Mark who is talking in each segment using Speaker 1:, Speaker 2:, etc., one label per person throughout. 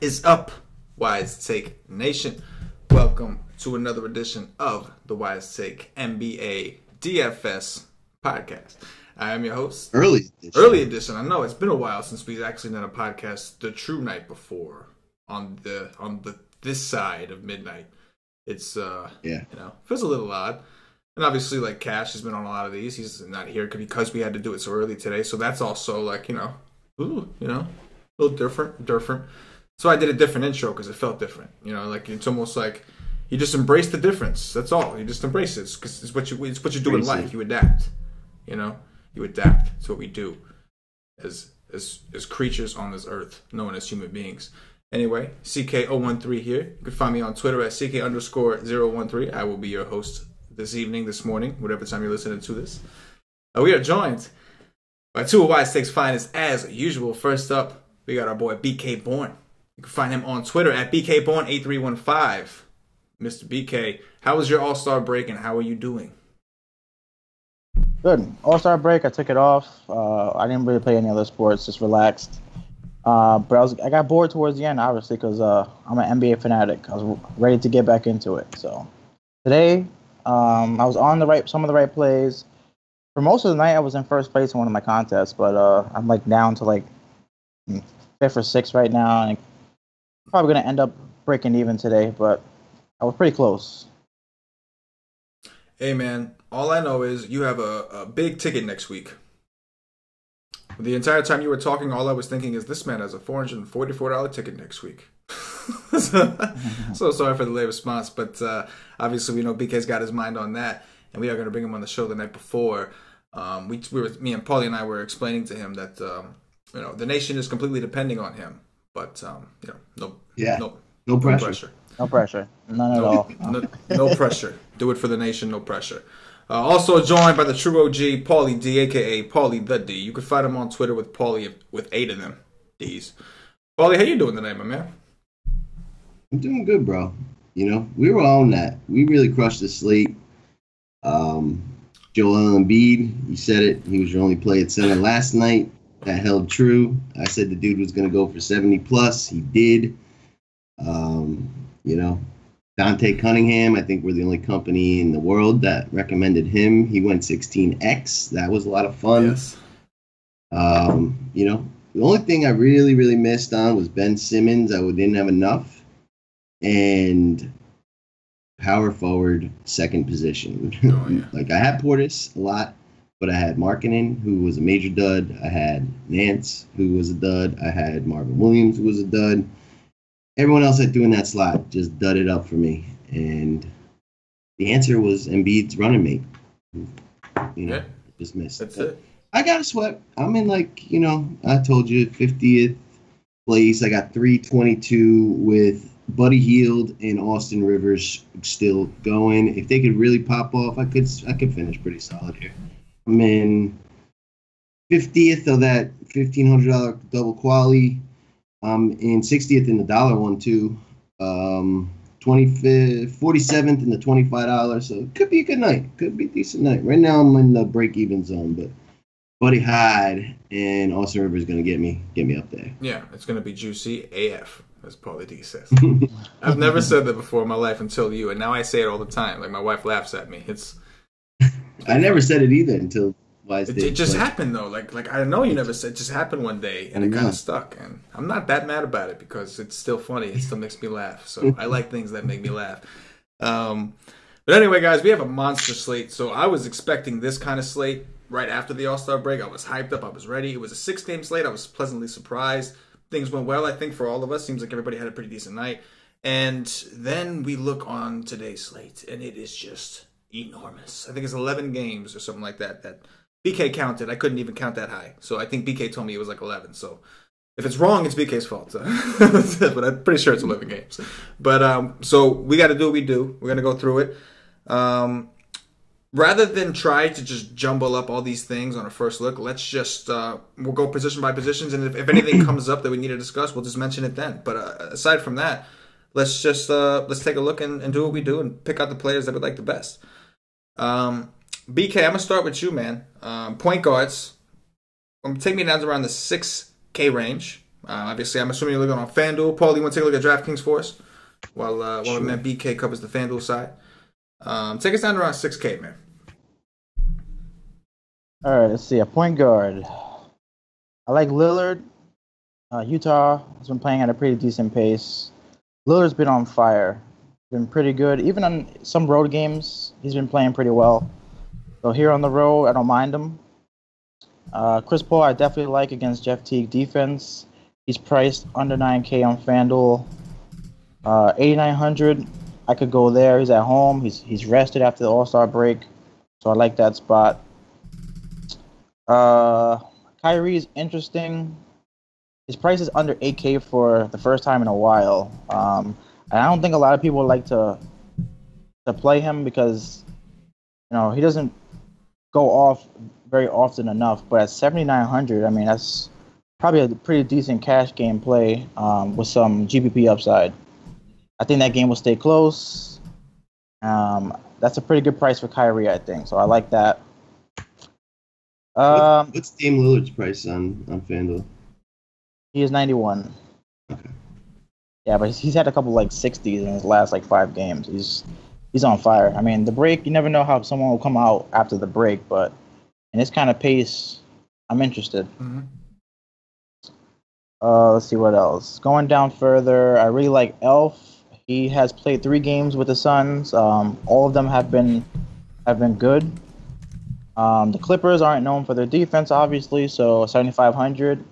Speaker 1: Is up, Wise Take Nation? Welcome to another edition of the Wise Take NBA DFS podcast. I am your host. Early edition. I know it's been a while since we've actually done a podcast the true night before on this side of midnight. It's feels a little odd. And obviously, like, Cash has been on a lot of these. He's not here because we had to do it so early today. So that's also like, a little different. So I did a different intro because it felt different. Like it's almost like you just embrace the difference. That's all. You just embrace it because it's what you do in life. You adapt. You adapt. It's what we do as creatures on this earth, known as human beings. Anyway, CK013 here. You can find me on Twitter at CK_013. I will be your host this evening, this morning, whatever time you're listening to this. We are joined by two of Wise Take's finest as usual. First up, we got our boy BKBorn. You can find him on Twitter at BKBorn8315. Mr. BK, how was your All-Star break and how are you doing?
Speaker 2: Good. All-Star break, I took it off. I didn't really play any other sports, just relaxed. But I got bored towards the end, obviously, because I'm an NBA fanatic. I was ready to get back into it. So today, I was on some of the right plays. For most of the night, I was in first place in one of my contests, but I'm down to fifth or sixth right now, and probably going to end up breaking even today, but I was pretty close.
Speaker 1: Hey, man, all I know is you have a big ticket next week. The entire time you were talking, all I was thinking is this man has a $444 ticket next week. So sorry for the late response, but obviously we know BK's got his mind on that, and we are going to bring him on the show the night before. Me and Paulie and I were explaining to him that the nation is completely depending on him. But no pressure.
Speaker 2: No pressure. None at all.
Speaker 1: No pressure. Do it for the nation. No pressure. Also joined by the true OG, Paulie D, aka Paulie the D. You can find him on Twitter with Paulie with 8 of them D's. Paulie, how you doing tonight, my man?
Speaker 3: I'm doing good, bro. We were on that. We really crushed the slate. Joel Embiid, you said it. He was your only play at center last night. That held true. I said the dude was going to go for 70 plus. He did. Dante Cunningham, I think we're the only company in the world that recommended him. He went 16X. That was a lot of fun.
Speaker 1: Yes.
Speaker 3: The only thing I really, really missed on was Ben Simmons. I didn't have enough. And power forward, second position.
Speaker 1: Oh, yeah.
Speaker 3: I had Portis a lot. But I had Markkanen, who was a major dud. I had Nance, who was a dud. I had Marvin Williams, who was a dud. Everyone else that doing that slot just dudded up for me. And the answer was Embiid's running mate. Just missed.
Speaker 1: That's it.
Speaker 3: I got a sweat. I'm in I told you, 50th place. I got 322 with Buddy Hield and Austin Rivers still going. If they could really pop off, I could finish pretty solid here. I'm in 50th of that $1,500 double quali. I'm in 60th in the dollar one too. 25th, 47th in the $25. So it could be a good night. Could be a decent night. Right now I'm in the break-even zone, but Buddy Hyde and Austin Rivers is gonna get me up there.
Speaker 1: Yeah, it's gonna be juicy AF, as Paulie D says. I've never said that before in my life until you, and now I say it all the time. Like my wife laughs at me.
Speaker 3: I never said it either until Wise did.
Speaker 1: It just happened though. Like I know you never said. It just happened one day, and it kind of stuck. And I'm not that mad about it because it's still funny. It still makes me laugh. So I like things that make me laugh. But anyway, guys, we have a monster slate. So I was expecting this kind of slate right after the All-Star break. I was hyped up. I was ready. It was a 6-game slate. I was pleasantly surprised. Things went well, I think, for all of us. Seems like everybody had a pretty decent night. And then we look on today's slate, and it is just enormous. I think it's 11 games or something like that BK counted. I couldn't even count that high. So I think BK told me it was like 11. So if it's wrong, it's BK's fault. But I'm pretty sure it's 11 games. But so we got to do what we do. We're going to go through it. Rather than try to just jumble up all these things on a first look, let's just we'll go position by positions. And if anything comes up that we need to discuss, we'll just mention it then. But aside from that, let's just let's take a look and do what we do and pick out the players that we like the best. BK, I'm going to start with you, man. Point guards. Take me down to around the 6K range. Obviously, I'm assuming you're looking on FanDuel. Paul, you want to take a look at DraftKings for us while my man BK covers the FanDuel side? Take us down to around 6K, man.
Speaker 2: All right, let's see. A point guard. I like Lillard. Utah has been playing at a pretty decent pace. Lillard's been on fire. Been pretty good. Even on some road games, he's been playing pretty well. So here on the road, I don't mind him. Chris Paul, I definitely like against Jeff Teague defense. He's priced under 9K on FanDuel. 8,900, I could go there. He's at home. He's rested after the All-Star break, so I like that spot. Kyrie's interesting. His price is under 8K for the first time in a while. And I don't think a lot of people like to play him because, he doesn't go off very often enough. But at 7,900, I mean, that's probably a pretty decent cash game play with some GPP upside. I think that game will stay close. That's a pretty good price for Kyrie, I think. So I like that.
Speaker 3: What's Dame Lillard's price on FanDuel?
Speaker 2: He is 91.
Speaker 3: Okay.
Speaker 2: Yeah, but he's had a couple 60s in his last 5 games. He's on fire. I mean, the break, you never know how someone will come out after the break, but in this kind of pace, I'm interested.
Speaker 1: Mm-hmm.
Speaker 2: Let's see what else. Going down further, I really like Elf. He has played 3 games with the Suns. All of them have been good. The Clippers aren't known for their defense, obviously, so 7,500.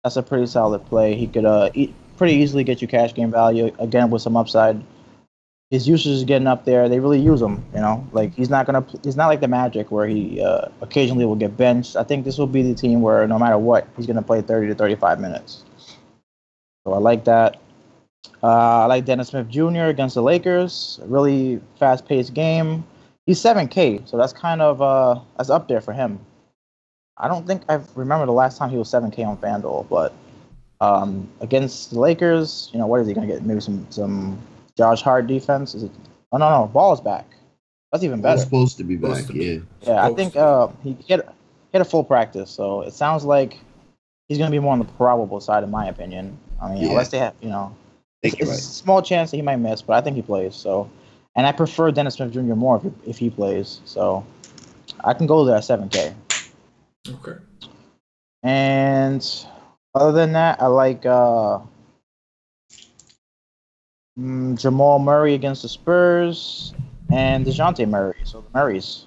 Speaker 2: That's a pretty solid play. He could pretty easily get you cash game value again with some upside. His usage is getting up there. They really use him. He's not like the Magic where he occasionally will get benched. I think this will be the team where no matter what, he's gonna play 30 to 35 minutes. So I like that. I like Dennis Smith Jr. against the Lakers. A really fast-paced game. He's 7K, so that's kind of that's up there for him. I don't think I remember the last time he was 7K on FanDuel, but against the Lakers, what is he gonna get? Maybe some Josh Hart defense? Is it? Oh no, Ball's back. That's even better.
Speaker 3: He's supposed to be back. Yeah.
Speaker 2: Yeah, I think he hit a full practice, so it sounds like he's gonna be more on the probable side, in my opinion. I mean, unless they have, it's a small chance that he might miss, but I think he plays. So, and I prefer Dennis Smith Jr. more if he plays. So, I can go there at 7K.
Speaker 1: Okay.
Speaker 2: And other than that, I like Jamal Murray against the Spurs and DeJounte Murray. So the Murrays.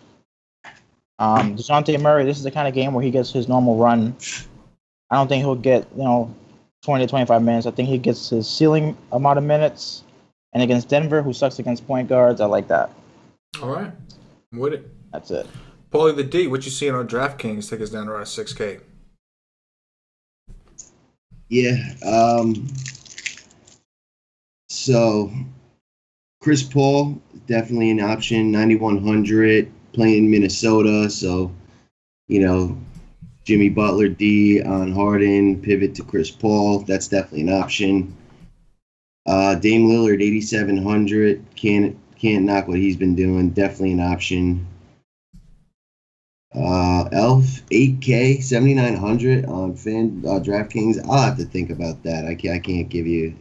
Speaker 2: DeJounte Murray, this is the kind of game where he gets his normal run. I don't think he'll get 20 to 25 minutes. I think he gets his ceiling amount of minutes. And against Denver, who sucks against point guards, I like that.
Speaker 1: All right. I'm with it.
Speaker 2: That's it.
Speaker 1: Paulie D, what you seeing on DraftKings? Take us down to around 6K.
Speaker 3: Yeah. So, Chris Paul, definitely an option. 9,100, playing Minnesota. So, Jimmy Butler D on Harden, pivot to Chris Paul. That's definitely an option. Dame Lillard, 8,700. Can't knock what he's been doing. Definitely an option. Elf, 8K, 7,900 on DraftKings. I'll have to think about that. I can't give you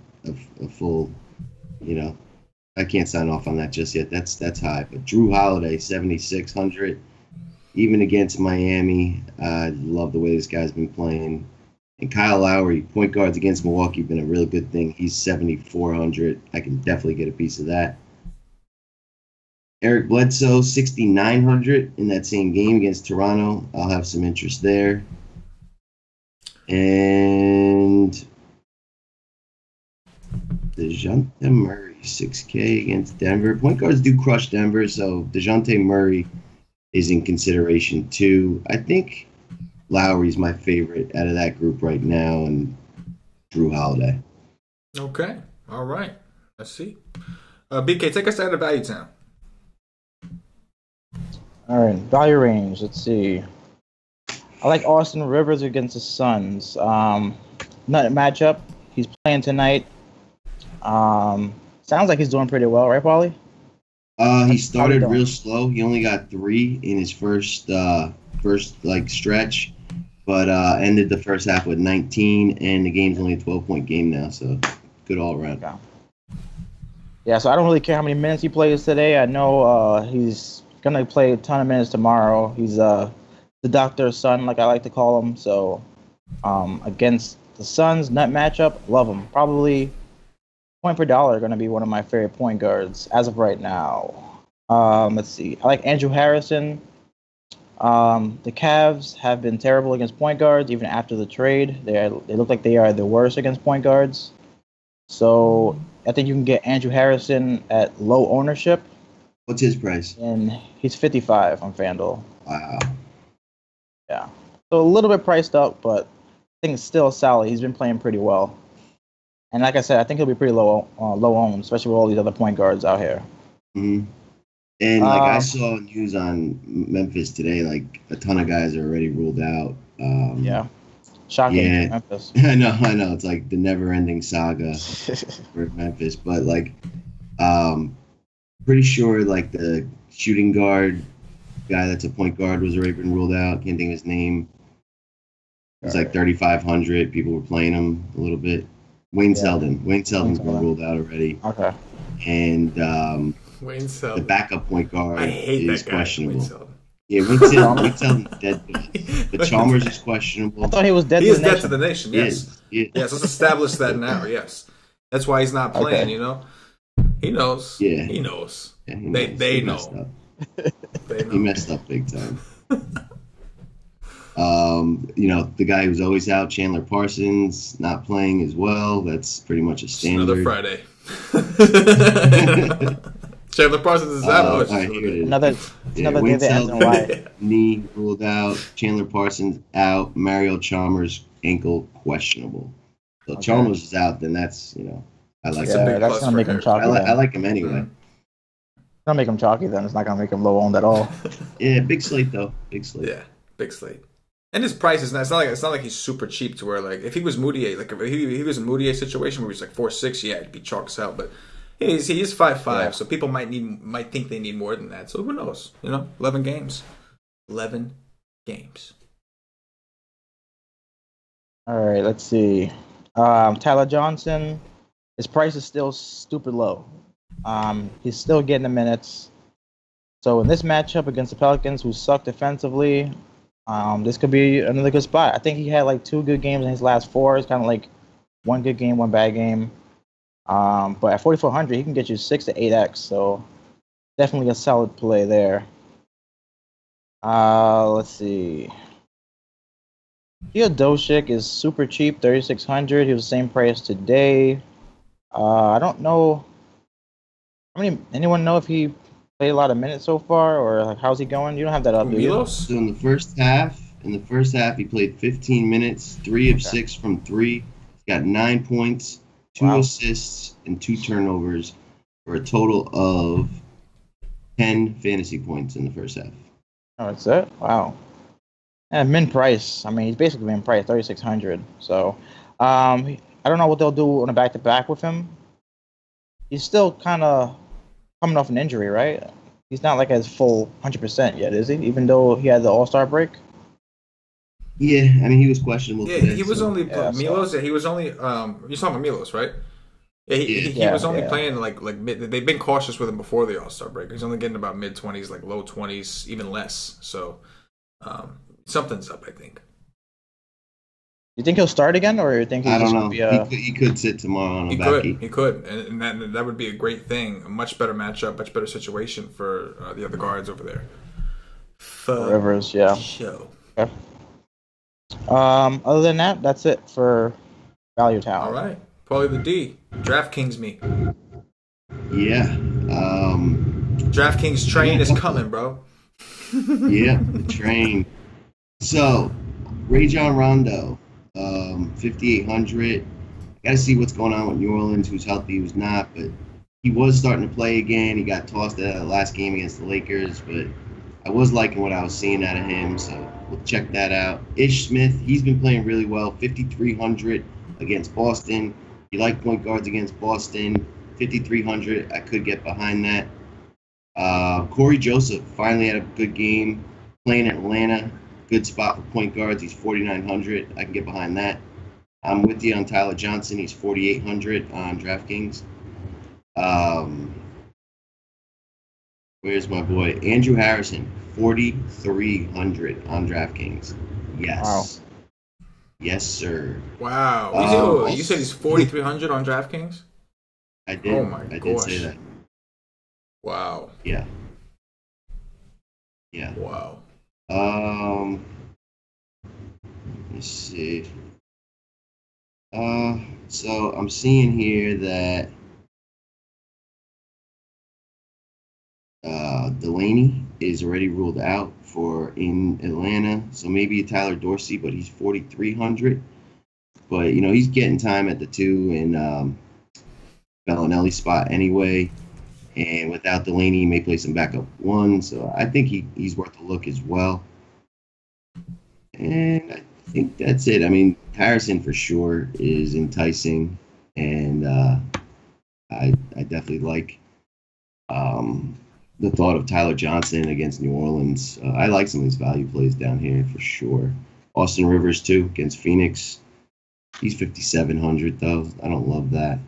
Speaker 3: a full, I can't sign off on that just yet. That's high. But Drew Holiday, 7,600. Even against Miami, I love the way this guy's been playing. And Kyle Lowry, point guards against Milwaukee, been a really good thing. He's 7,400. I can definitely get a piece of that. Eric Bledsoe, 6,900 in that same game against Toronto. I'll have some interest there. And DeJounte Murray, 6K against Denver. Point guards do crush Denver, so DeJounte Murray is in consideration too. I think Lowry's my favorite out of that group right now, and Drew Holiday.
Speaker 1: Okay. All right. Let's see. BK, take us out of Value Town.
Speaker 2: All right. Value range. Let's see. I like Austin Rivers against the Suns. Not a matchup. He's playing tonight. Sounds like he's doing pretty well, right, Paulie?
Speaker 3: He started real slow. He only got 3 in his first stretch. but ended the first half with 19, and the game's only a 12-point game now, so good all around.
Speaker 2: Okay. Yeah, so I don't really care how many minutes he plays today. I know he's going to play a ton of minutes tomorrow. He's the doctor's son, like I like to call him. So against the Suns, nut matchup, love him. Probably point per dollar going to be one of my favorite point guards as of right now. Let's see. I like Andrew Harrison. The Cavs have been terrible against point guards even after the trade. They look like they are the worst against point guards. So I think you can get Andrew Harrison at low ownership.
Speaker 3: What's his price?
Speaker 2: And he's 55 on FanDuel.
Speaker 3: Wow.
Speaker 2: Yeah. So a little bit priced up, but I think it's still solid. He's been playing pretty well. And like I said, I think he'll be pretty low owned, especially with all these other point guards out here.
Speaker 3: Mm-hmm. And like I saw news on Memphis today, like a ton of guys are already ruled out.
Speaker 2: Yeah. Shocking.
Speaker 3: Yeah,
Speaker 2: Memphis.
Speaker 3: I know. It's like the never-ending saga for Memphis. But like, pretty sure like the shooting guard guy that's a point guard was already been ruled out. Can't think of his name. It's like 3,500. People were playing him a little bit. Wayne Selden. Wayne Selden's been ruled out already.
Speaker 2: Okay.
Speaker 3: And
Speaker 1: Wayne Selden,
Speaker 3: the backup point guard, is questionable. Yeah, Wayne Selden's dead. But Chalmers is questionable.
Speaker 2: I thought he was dead.
Speaker 1: He is dead to the nation. Yes.
Speaker 3: Yes.
Speaker 1: Yes. Let's establish that now. Yes. That's why he's not playing. Okay. You know. He knows.
Speaker 3: Yeah.
Speaker 1: He knows.
Speaker 3: Yeah, he knows.
Speaker 1: They know. They know.
Speaker 3: He messed up big time. The guy who's always out, Chandler Parsons, not playing as well. That's pretty much a standard.
Speaker 1: Another Friday. Chandler Parsons is out.
Speaker 2: Another
Speaker 3: Wayne Selden, knee ruled out. Chandler Parsons out. Mario Chalmers, ankle questionable. So okay. Chalmers is out, then that's, I like
Speaker 2: that. That's going to make him chalky.
Speaker 3: I like him anyway.
Speaker 2: Mm-hmm. It's going to make him chalky then. It's not going to make him low owned at all.
Speaker 3: Yeah, big slate though. Big slate.
Speaker 1: Yeah, big slate. And his price is not. It's not like he's super cheap to where like if he was Moutier, like if he was a Moutier situation where he's like 4'6", yeah, it'd be chalks out. But he's 5'5", so people might think they need more than that. So who knows? 11 games.
Speaker 2: All right, let's see. Tyler Johnson, his price is still stupid low. He's still getting the minutes. So in this matchup against the Pelicans, who suck defensively, this could be another good spot. I think he had like 2 good games in his last 4. It's kind of like 1 good game, 1 bad game. But at 4,400, he can get you 6 to 8x. So definitely a solid play there. Let's see. Theodosic is super cheap, 3,600. He was the same price today. I don't know. Anyone know if he played a lot of minutes so far, or like how's he going? You don't have that up, do you?
Speaker 3: So in the first half, he played 15 minutes, 3 of 6 from 3. He's got 9 points, 2 assists, and 2 turnovers for a total of 10 fantasy points in the first half.
Speaker 2: Oh, that's it? Wow. And min price. He's basically min price, 3,600. So, I don't know what they'll do on a back-to-back with him. He's still kind of coming off an injury, right? He's not like as full 100% yet, is he? Even though he had the All-Star break.
Speaker 3: Yeah, he was questionable.
Speaker 1: Yeah,
Speaker 3: today,
Speaker 1: he was only Milos. Yeah, he was only. You're talking about Milos, right? Yeah, he was only playing like mid. They've been cautious with him before the All-Star break. He's only getting about mid-20s, like low 20s, even less. So something's up, I think.
Speaker 2: You think he'll start again, or you think he's just going to be
Speaker 3: he could sit tomorrow on a backy?
Speaker 1: He could, and that would be a great thing. A much better matchup, much better situation for the other guards over there.
Speaker 2: Rivers, yeah.
Speaker 1: Show.
Speaker 2: Okay. Other than that, that's it for Value Town.
Speaker 1: All right, Paulie D, DraftKings me.
Speaker 3: Yeah.
Speaker 1: DraftKings train is coming, bro.
Speaker 3: Yeah, the train. So, Rajon Rondo. 5,800. Got to see what's going on with New Orleans, who's healthy, who's not. But he was starting to play again. He got tossed at the last game against the Lakers, but I was liking what I was seeing out of him, so we'll check that out. Ish Smith, he's been playing really well. 5,300 against Boston. You like point guards against Boston. 5,300. I could get behind that. Corey Joseph finally had a good game playing Atlanta. good spot for point guards. He's 4,900. I can get behind that. I'm with you on Tyler Johnson. He's 4,800 on DraftKings. Where's my boy? Andrew Harrison, 4,300 on DraftKings. Yes.
Speaker 2: Wow.
Speaker 3: Yes, sir.
Speaker 1: Wow. You said he's 4,300 on DraftKings?
Speaker 3: I did.
Speaker 1: Oh, my
Speaker 3: gosh. I
Speaker 1: did
Speaker 3: say that.
Speaker 1: Wow.
Speaker 3: Yeah.
Speaker 1: Wow.
Speaker 3: Let's see. So I'm seeing here that Delaney is already ruled out for in Atlanta. So maybe Tyler Dorsey, but he's 4,300. But, he's getting time at the 2 and Bellinelli spot anyway. And without Delaney, he may play some backup 1. So I think he's worth a look as well. And I think that's it. I mean, Harrison for sure is enticing. And I definitely like the thought of Tyler Johnson against New Orleans. I like some of these value plays down here for sure. Austin Rivers, too, against Phoenix. He's 5,700, though. I don't love that.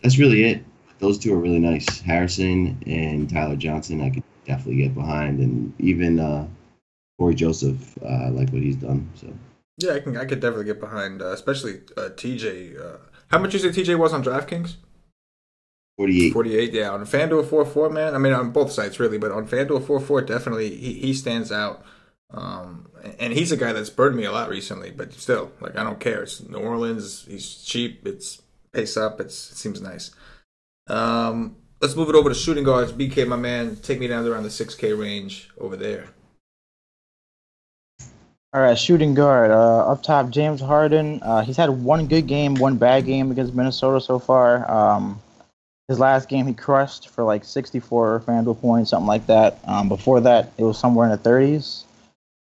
Speaker 3: That's really it. Those two are really nice. Harrison and Tyler Johnson, I could definitely get behind. And even Corey Joseph, I like what he's done. So
Speaker 1: yeah, I could definitely get behind, especially TJ. How much you say TJ was on DraftKings?
Speaker 3: 48.
Speaker 1: 48, yeah. On FanDuel 4-4, man. I mean, on both sites, really, but on FanDuel 4-4, definitely he stands out. And he's a guy that's burned me a lot recently, but still, I don't care. It's New Orleans. He's cheap. It's pace up. It seems nice. Let's move it over to shooting guards. BK, my man, take me down to around the 6K range over there.
Speaker 2: All right, shooting guard. Up top, James Harden. He's had one good game, one bad game against Minnesota so far. His last game, he crushed for 64 FanDuel points, something like that. Before that, it was somewhere in the 30s.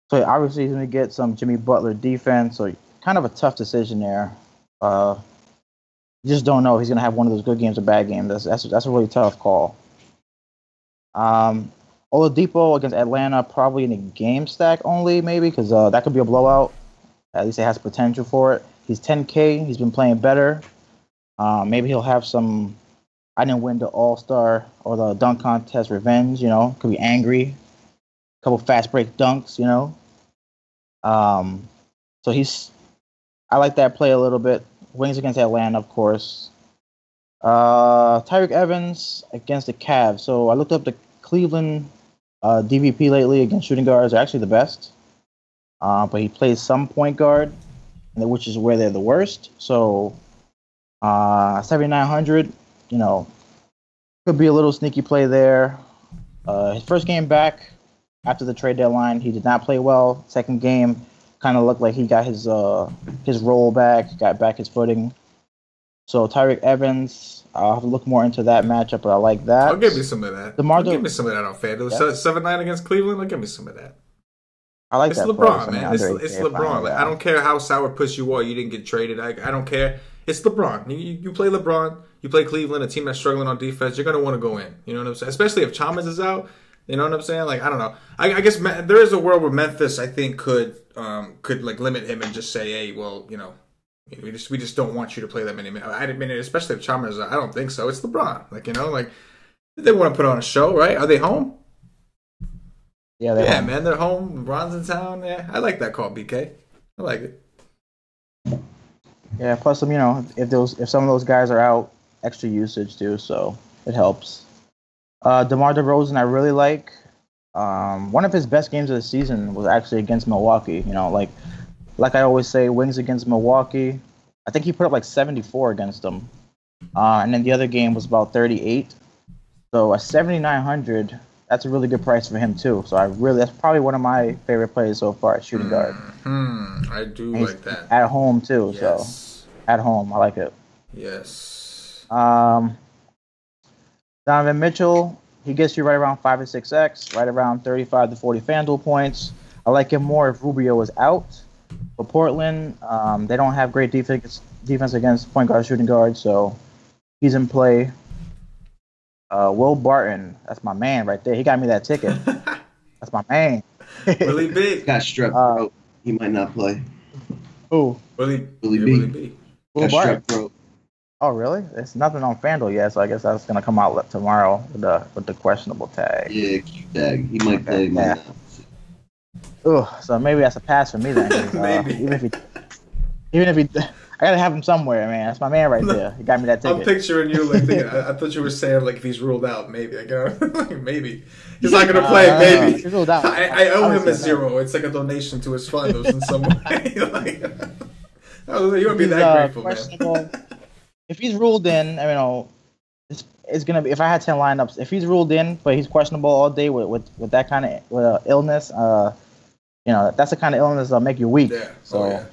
Speaker 2: So obviously, he's going to get some Jimmy Butler defense. So kind of a tough decision there. You just don't know if he's going to have one of those good games or bad games. That's a really tough call. Oladipo against Atlanta, probably in a game stack only, maybe, because that could be a blowout. At least it has potential for it. He's 10K. He's been playing better. Maybe he'll have some I didn't win the All-Star or the dunk contest revenge, Could be angry. A couple fast break dunks, So I like that play a little bit. Wings against Atlanta, of course. Tyreek Evans against the Cavs. So I looked up the Cleveland DVP lately against shooting guards. They're actually the best. But he plays some point guard, which is where they're the worst. So 7,900, could be a little sneaky play there. His first game back after the trade deadline, he did not play well. Second game, kind of looked like he got his roll back, got back his footing. So Tyreek Evans, I'll have to look more into that matchup, but I like that.
Speaker 1: I'll give you some of that. Give me some of that on FanDuel. Yeah. 7-9 against Cleveland, I'll give me some of that.
Speaker 2: I like
Speaker 1: it's
Speaker 2: that.
Speaker 1: It's LeBron, man. It's LeBron. I don't care how sour puss you are. You didn't get traded. I don't care. It's LeBron. You play LeBron. You play Cleveland, a team that's struggling on defense. You're going to want to go in. You know what I'm saying? Especially if Chalmers is out. You know what I'm saying? I don't know. I guess there is a world where Memphis, I think, could limit him and just say, hey, well, we just don't want you to play that many minutes. I mean, especially if Chalmers is out. I don't think so. It's LeBron. They want to put on a show, right? Are they home?
Speaker 2: Yeah,
Speaker 1: home. Man, they're home. LeBron's in town. Yeah, I like that call, BK. I like it.
Speaker 2: Yeah, plus if some of those guys are out, extra usage too, so it helps. DeMar DeRozan, I really like. One of his best games of the season was actually against Milwaukee. Like I always say, wings against Milwaukee. I think he put up 74 against them, and then the other game was about 38. So a 7,900. That's a really good price for him too. So that's probably one of my favorite plays so far at shooting guard.
Speaker 1: I do like that.
Speaker 2: At home too,
Speaker 1: yes.
Speaker 2: So at home, I like it.
Speaker 1: Yes.
Speaker 2: Donovan Mitchell, he gets you right around 5 to 6x, right around 35 to 40 FanDuel points. I like him more if Rubio is out. For Portland, they don't have great defense against point guard, shooting guard, so he's in play. Will Barton, that's my man right there. He got me that ticket. That's my man.
Speaker 1: Willie B.
Speaker 3: Got strep throat. He might not play.
Speaker 2: Who?
Speaker 3: Willie B.
Speaker 1: Willie B.
Speaker 3: Got strep throat.
Speaker 2: Oh, really? There's nothing on FanDuel yet, so I guess that's gonna come out tomorrow with the questionable tag.
Speaker 3: Yeah, Q tag. He might play.
Speaker 2: Yeah. So maybe that's a pass for me then.
Speaker 1: Maybe.
Speaker 2: Even if he, I gotta have him somewhere, man. That's my man right there. He got me that ticket.
Speaker 1: I'm picturing you like thinking, I thought you were saying like if he's ruled out, maybe. Maybe he's not gonna play. Maybe
Speaker 2: he's ruled out.
Speaker 1: I owe him a $0. It's like a donation to his fund in some way. You would be that grateful, man.
Speaker 2: If he's ruled in, it's gonna be. If I had 10 lineups, if he's ruled in, but he's questionable all day with that kind of illness, that's the kind of illness that'll make you weak.
Speaker 1: Yeah.
Speaker 2: So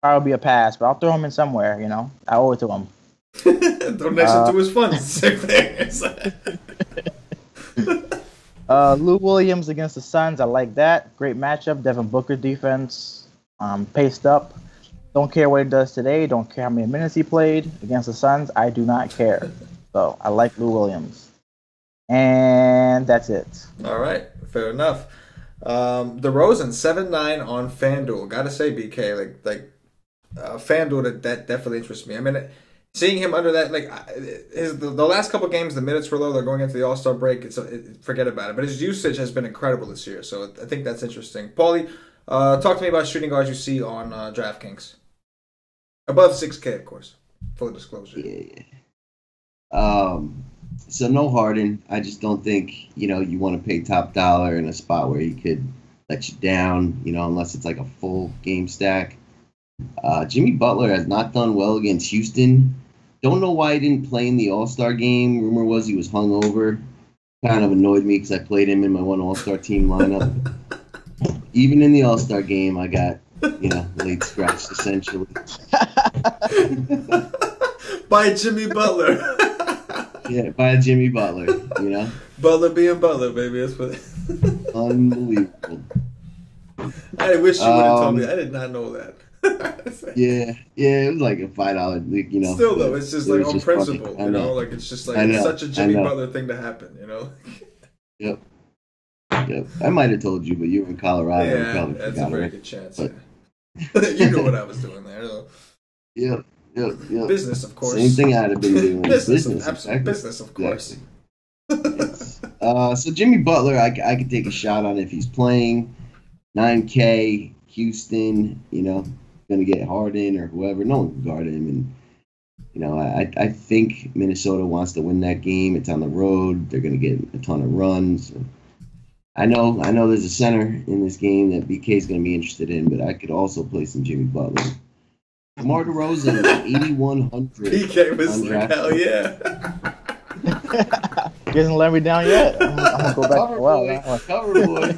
Speaker 2: probably be a pass, but I'll throw him in somewhere. I owe it to him.
Speaker 1: Donation to his funds. Same thing.
Speaker 2: Lou Williams against the Suns. I like that. Great matchup. Devin Booker defense, paced up. Don't care what he does today. Don't care how many minutes he played against the Suns. I do not care. So I like Lou Williams. And that's it.
Speaker 1: All right. Fair enough. DeRozan 7-9 on FanDuel. Gotta say, BK, FanDuel, that definitely interests me. Seeing him under that, the last couple games, the minutes were low. They're going into the All-Star break. Forget about it. But his usage has been incredible this year. So I think that's interesting. Paulie, talk to me about shooting guards you see on DraftKings. Above 6K, of course. Full disclosure.
Speaker 3: Yeah. So no Harden. I just don't think, you want to pay top dollar in a spot where he could let you down, unless it's like a full game stack. Jimmy Butler has not done well against Houston. Don't know why he didn't play in the All-Star game. Rumor was he was hungover. Kind of annoyed me because I played him in my one All-Star team lineup. Even in the All-Star game, I got, late scratched essentially.
Speaker 1: By Jimmy Butler.
Speaker 3: Yeah, by Jimmy Butler,
Speaker 1: Butler being Butler, baby. That's what.
Speaker 3: Unbelievable.
Speaker 1: I wish you would have told me. I did not know that.
Speaker 3: Yeah, it was like a $5,
Speaker 1: Still though, it's just on principle, it's just it's such a Jimmy Butler thing to happen,
Speaker 3: Yep. I might have told you, but you were in Colorado.
Speaker 1: Yeah, that's a very good chance. But... you know what I was doing there. Though.
Speaker 3: Yep.
Speaker 1: Business, of course.
Speaker 3: Same thing I'd have been doing.
Speaker 1: Business, of course.
Speaker 3: Yes. So Jimmy Butler, I could take a shot on if he's playing. 9K, Houston, going to get Harden or whoever. No one can guard him. And, I think Minnesota wants to win that game. It's on the road. They're going to get a ton of runs. I know there's a center in this game that BK is going to be interested in, but I could also play some Jimmy Butler. DeMar DeRozan, 8,100.
Speaker 1: BK was like, hell yeah.
Speaker 2: He hasn't let me down yet. I'm going to go back
Speaker 3: for a while. Cover boy.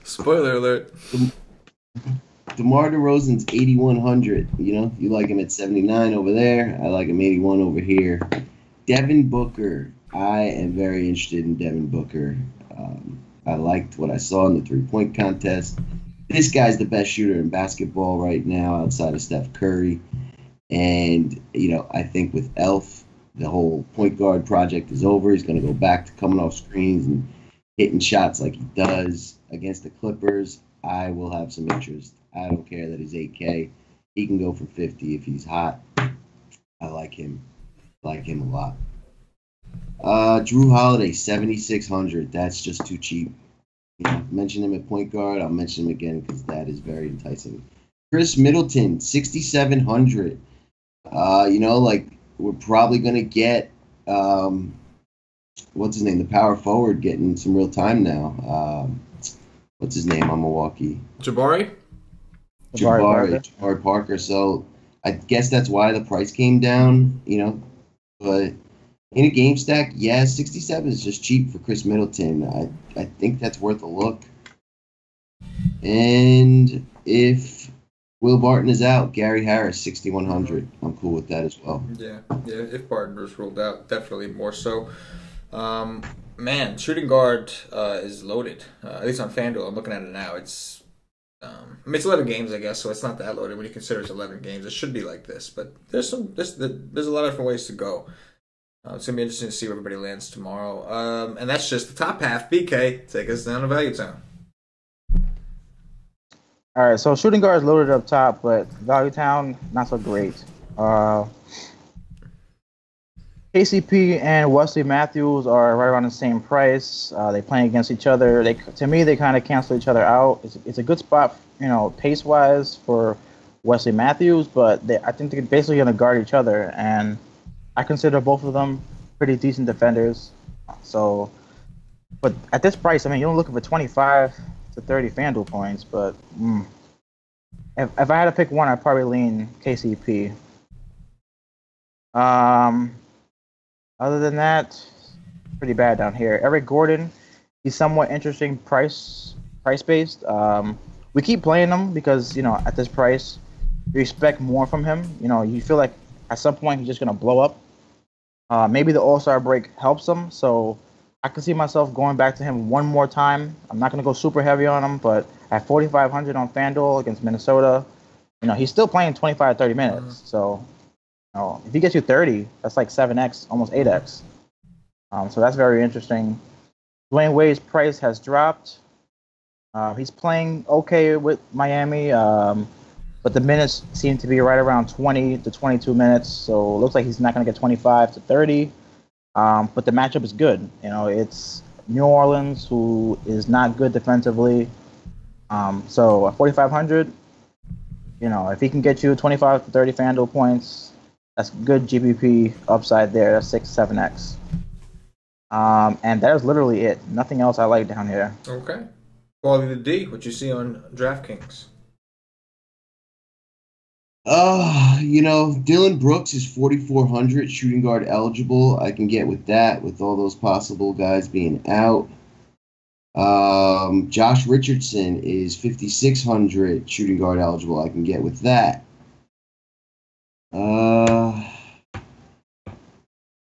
Speaker 1: Spoiler alert.
Speaker 3: DeMar DeRozan's 8,100. You like him at 79 over there. I like him 81 over here. Devin Booker. I am very interested in Devin Booker. I liked what I saw in the three-point contest. This guy's the best shooter in basketball right now outside of Steph Curry. And, I think with Elf, the whole point guard project is over. He's going to go back to coming off screens and hitting shots like he does against the Clippers. I will have some interest. I don't care that he's 8K. He can go for 50 if he's hot. I like him. Like him a lot. Drew Holiday, 7,600. That's just too cheap. Mention him at point guard. I'll mention him again because that is very enticing. Chris Middleton, 6,700. We're probably going to get, what's his name? The power forward getting some real time now. What's his name on Milwaukee?
Speaker 1: Jabari
Speaker 3: Parker. So I guess that's why the price came down, but in a game stack, 67 is just cheap for Chris Middleton. I think that's worth a look. And if Will Barton is out, Gary Harris, 6,100. I'm cool with that as well.
Speaker 1: Yeah. If Barton was ruled out, definitely more so. Shooting guard is loaded. At least on FanDuel, I'm looking at it now. It's 11 games, I guess, so it's not that loaded when you consider it's 11 games. It should be like this, but there's a lot of different ways to go. It's going to be interesting to see where everybody lands tomorrow. And that's just the top half. BK, take us down to Value Town.
Speaker 2: All right, so shooting guards loaded up top, but Value Town, not so great. KCP and Wesley Matthews are right around the same price. They playing against each other. To me, they kind of cancel each other out. It's a good spot, pace-wise for Wesley Matthews, but I think they're basically going to guard each other, and I consider both of them pretty decent defenders. So, but at this price, you're looking for 25 to 30 FanDuel points, but if I had to pick one, I'd probably lean KCP. Other than that, pretty bad down here. Eric Gordon, he's somewhat interesting price-based. We keep playing him because, at this price, you expect more from him. You feel like at some point he's just going to blow up. Maybe the All-Star break helps him, so I can see myself going back to him one more time. I'm not going to go super heavy on him, but at 4,500 on FanDuel against Minnesota, he's still playing 25, 30 minutes. So, if he gets you 30, that's like 7x, almost 8x. So that's very interesting. Dwayne Wade's price has dropped. He's playing okay with Miami, but the minutes seem to be right around 20 to 22 minutes. So it looks like he's not going to get 25 to 30. But the matchup is good. It's New Orleans, who is not good defensively. So at 4,500, if he can get you 25 to 30 FanDuel points, that's good GPP upside there. That's 6, 7x. And that is literally it. Nothing else I like down here.
Speaker 1: Okay. Paulie D, what you see on DraftKings?
Speaker 3: Dylan Brooks is 4,400 shooting guard eligible. I can get with that, with all those possible guys being out. Josh Richardson is 5,600 shooting guard eligible. I can get with that.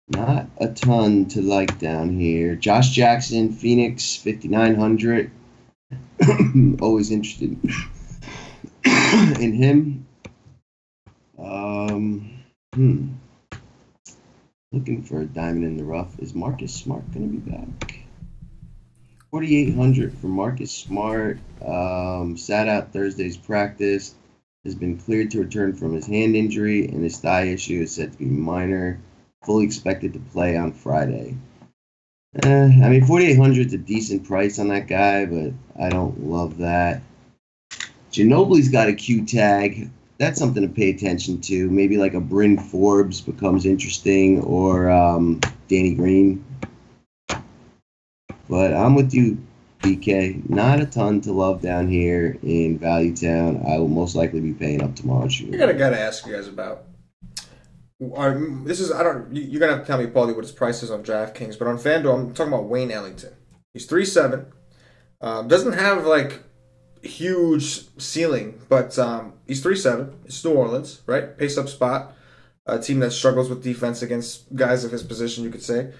Speaker 3: Not a ton to like down here. Josh Jackson, Phoenix, 5,900. Always interested in him. Looking for a diamond in the rough. Is Marcus Smart going to be back? 4,800 for Marcus Smart. Sat out Thursday's practice. Has been cleared to return from his hand injury, and his thigh issue is said to be minor. Fully expected to play on Friday. 4,800 is a decent price on that guy, but I don't love that. Ginobili's got a Q tag. That's something to pay attention to. Maybe like a Bryn Forbes becomes interesting, or Danny Green. But I'm with you, BK. Not a ton to love down here in Value Town. I will most likely be paying up tomorrow.
Speaker 1: I gotta ask you guys about. You're gonna have to tell me, Paulie, what his price is on DraftKings, but on FanDuel, I'm talking about Wayne Ellington. He's 3.7. Doesn't have like huge ceiling, but he's 3.7. It's New Orleans, right? Pace up spot, a team that struggles with defense against guys of his position, you could say,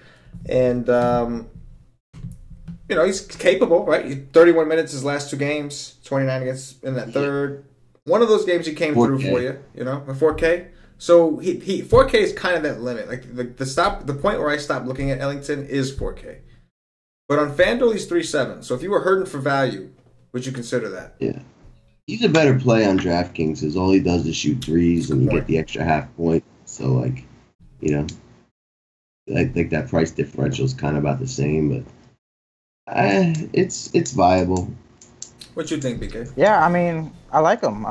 Speaker 1: and he's capable, right? 31 minutes his last two games, 29 against in that third. One of those games he came 4K. Through for you, in 4K. So he 4K is kind of that limit. Like the point where I stopped looking at Ellington is 4K. But on FanDuel he's 3.7. So if you were hurting for value, would you consider that?
Speaker 3: Yeah. He's a better play on DraftKings because all he does is shoot threes and you get the extra half point. So I think that price differential is kind of about the same, but it's viable.
Speaker 1: What you think, BK?
Speaker 2: Yeah, I like him.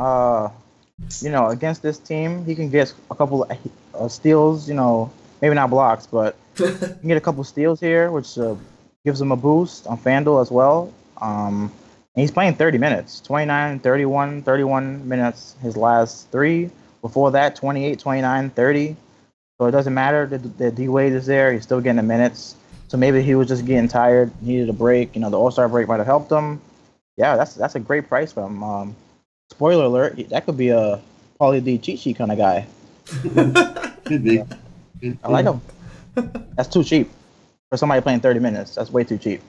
Speaker 2: Against this team, he can get a couple of steals, maybe not blocks, but he can get a couple steals here, which gives him a boost on FanDuel as well. And he's playing 30 minutes, 29, 31 minutes his last three. Before that, 28, 29, 30. So it doesn't matter. The D-Wade is there. He's still getting the minutes. So maybe he was just getting tired, needed a break. The All-Star break might have helped him. Yeah, that's a great price for him. Spoiler alert, that could be a Paulie D cheat sheet kind of guy.
Speaker 3: Could be.
Speaker 2: I like him. That's too cheap for somebody playing 30 minutes. That's way too cheap.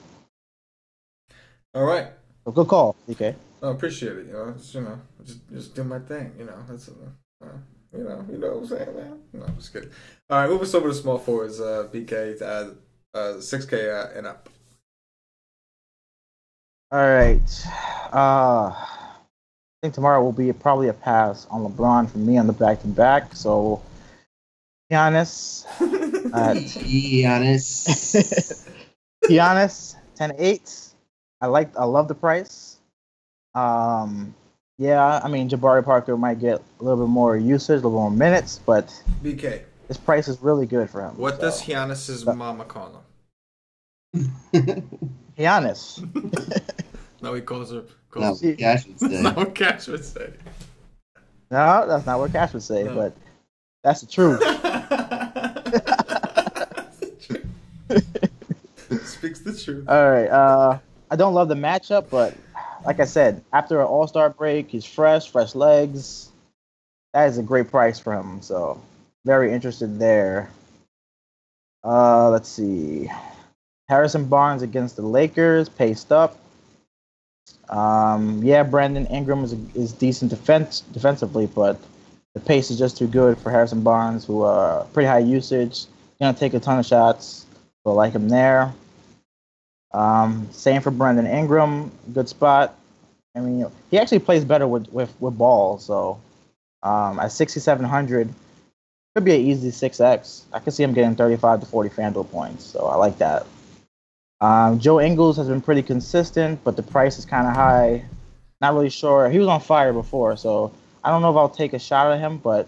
Speaker 1: All right.
Speaker 2: So good call, DK.
Speaker 1: I appreciate it. Just do my thing. That's You know what I'm saying, man? No, I'm just kidding. All right, move us over to small forwards, BK, 6K and up.
Speaker 2: All right. I think tomorrow will be probably a pass on LeBron for me on the back-to-back. So, Giannis. Giannis, 10-8. I love the price. Yeah, I mean, Jabari Parker might get a little bit more usage, a little more minutes, but
Speaker 1: BK,
Speaker 2: this price is really good for him.
Speaker 1: What does Giannis's mama call
Speaker 3: him?
Speaker 2: Giannis.
Speaker 1: No, he calls her.
Speaker 3: Cash would say.
Speaker 1: That's not what Cash would say.
Speaker 2: No, that's not what Cash would say, but that's the truth.
Speaker 1: Speaks the truth.
Speaker 2: All right. I don't love the matchup, but like I said, after an All-Star break, he's fresh legs. That is a great price for him. So very interested there. Let's see. Harrison Barnes against the Lakers, paced up. Yeah, Brandon Ingram is decent defensively, but the pace is just too good for Harrison Barnes, who pretty high usage. Gonna take a ton of shots, so I like him there. Same for Brandon Ingram, good spot. I mean, he actually plays better with ball, so at 6,700, could be an easy 6x. I could see him getting 35 to 40 FanDuel points, so I like that. Joe Ingles has been pretty consistent, but the price is kind of high. Not really sure. He was on fire before, so I don't know if I'll take a shot at him, but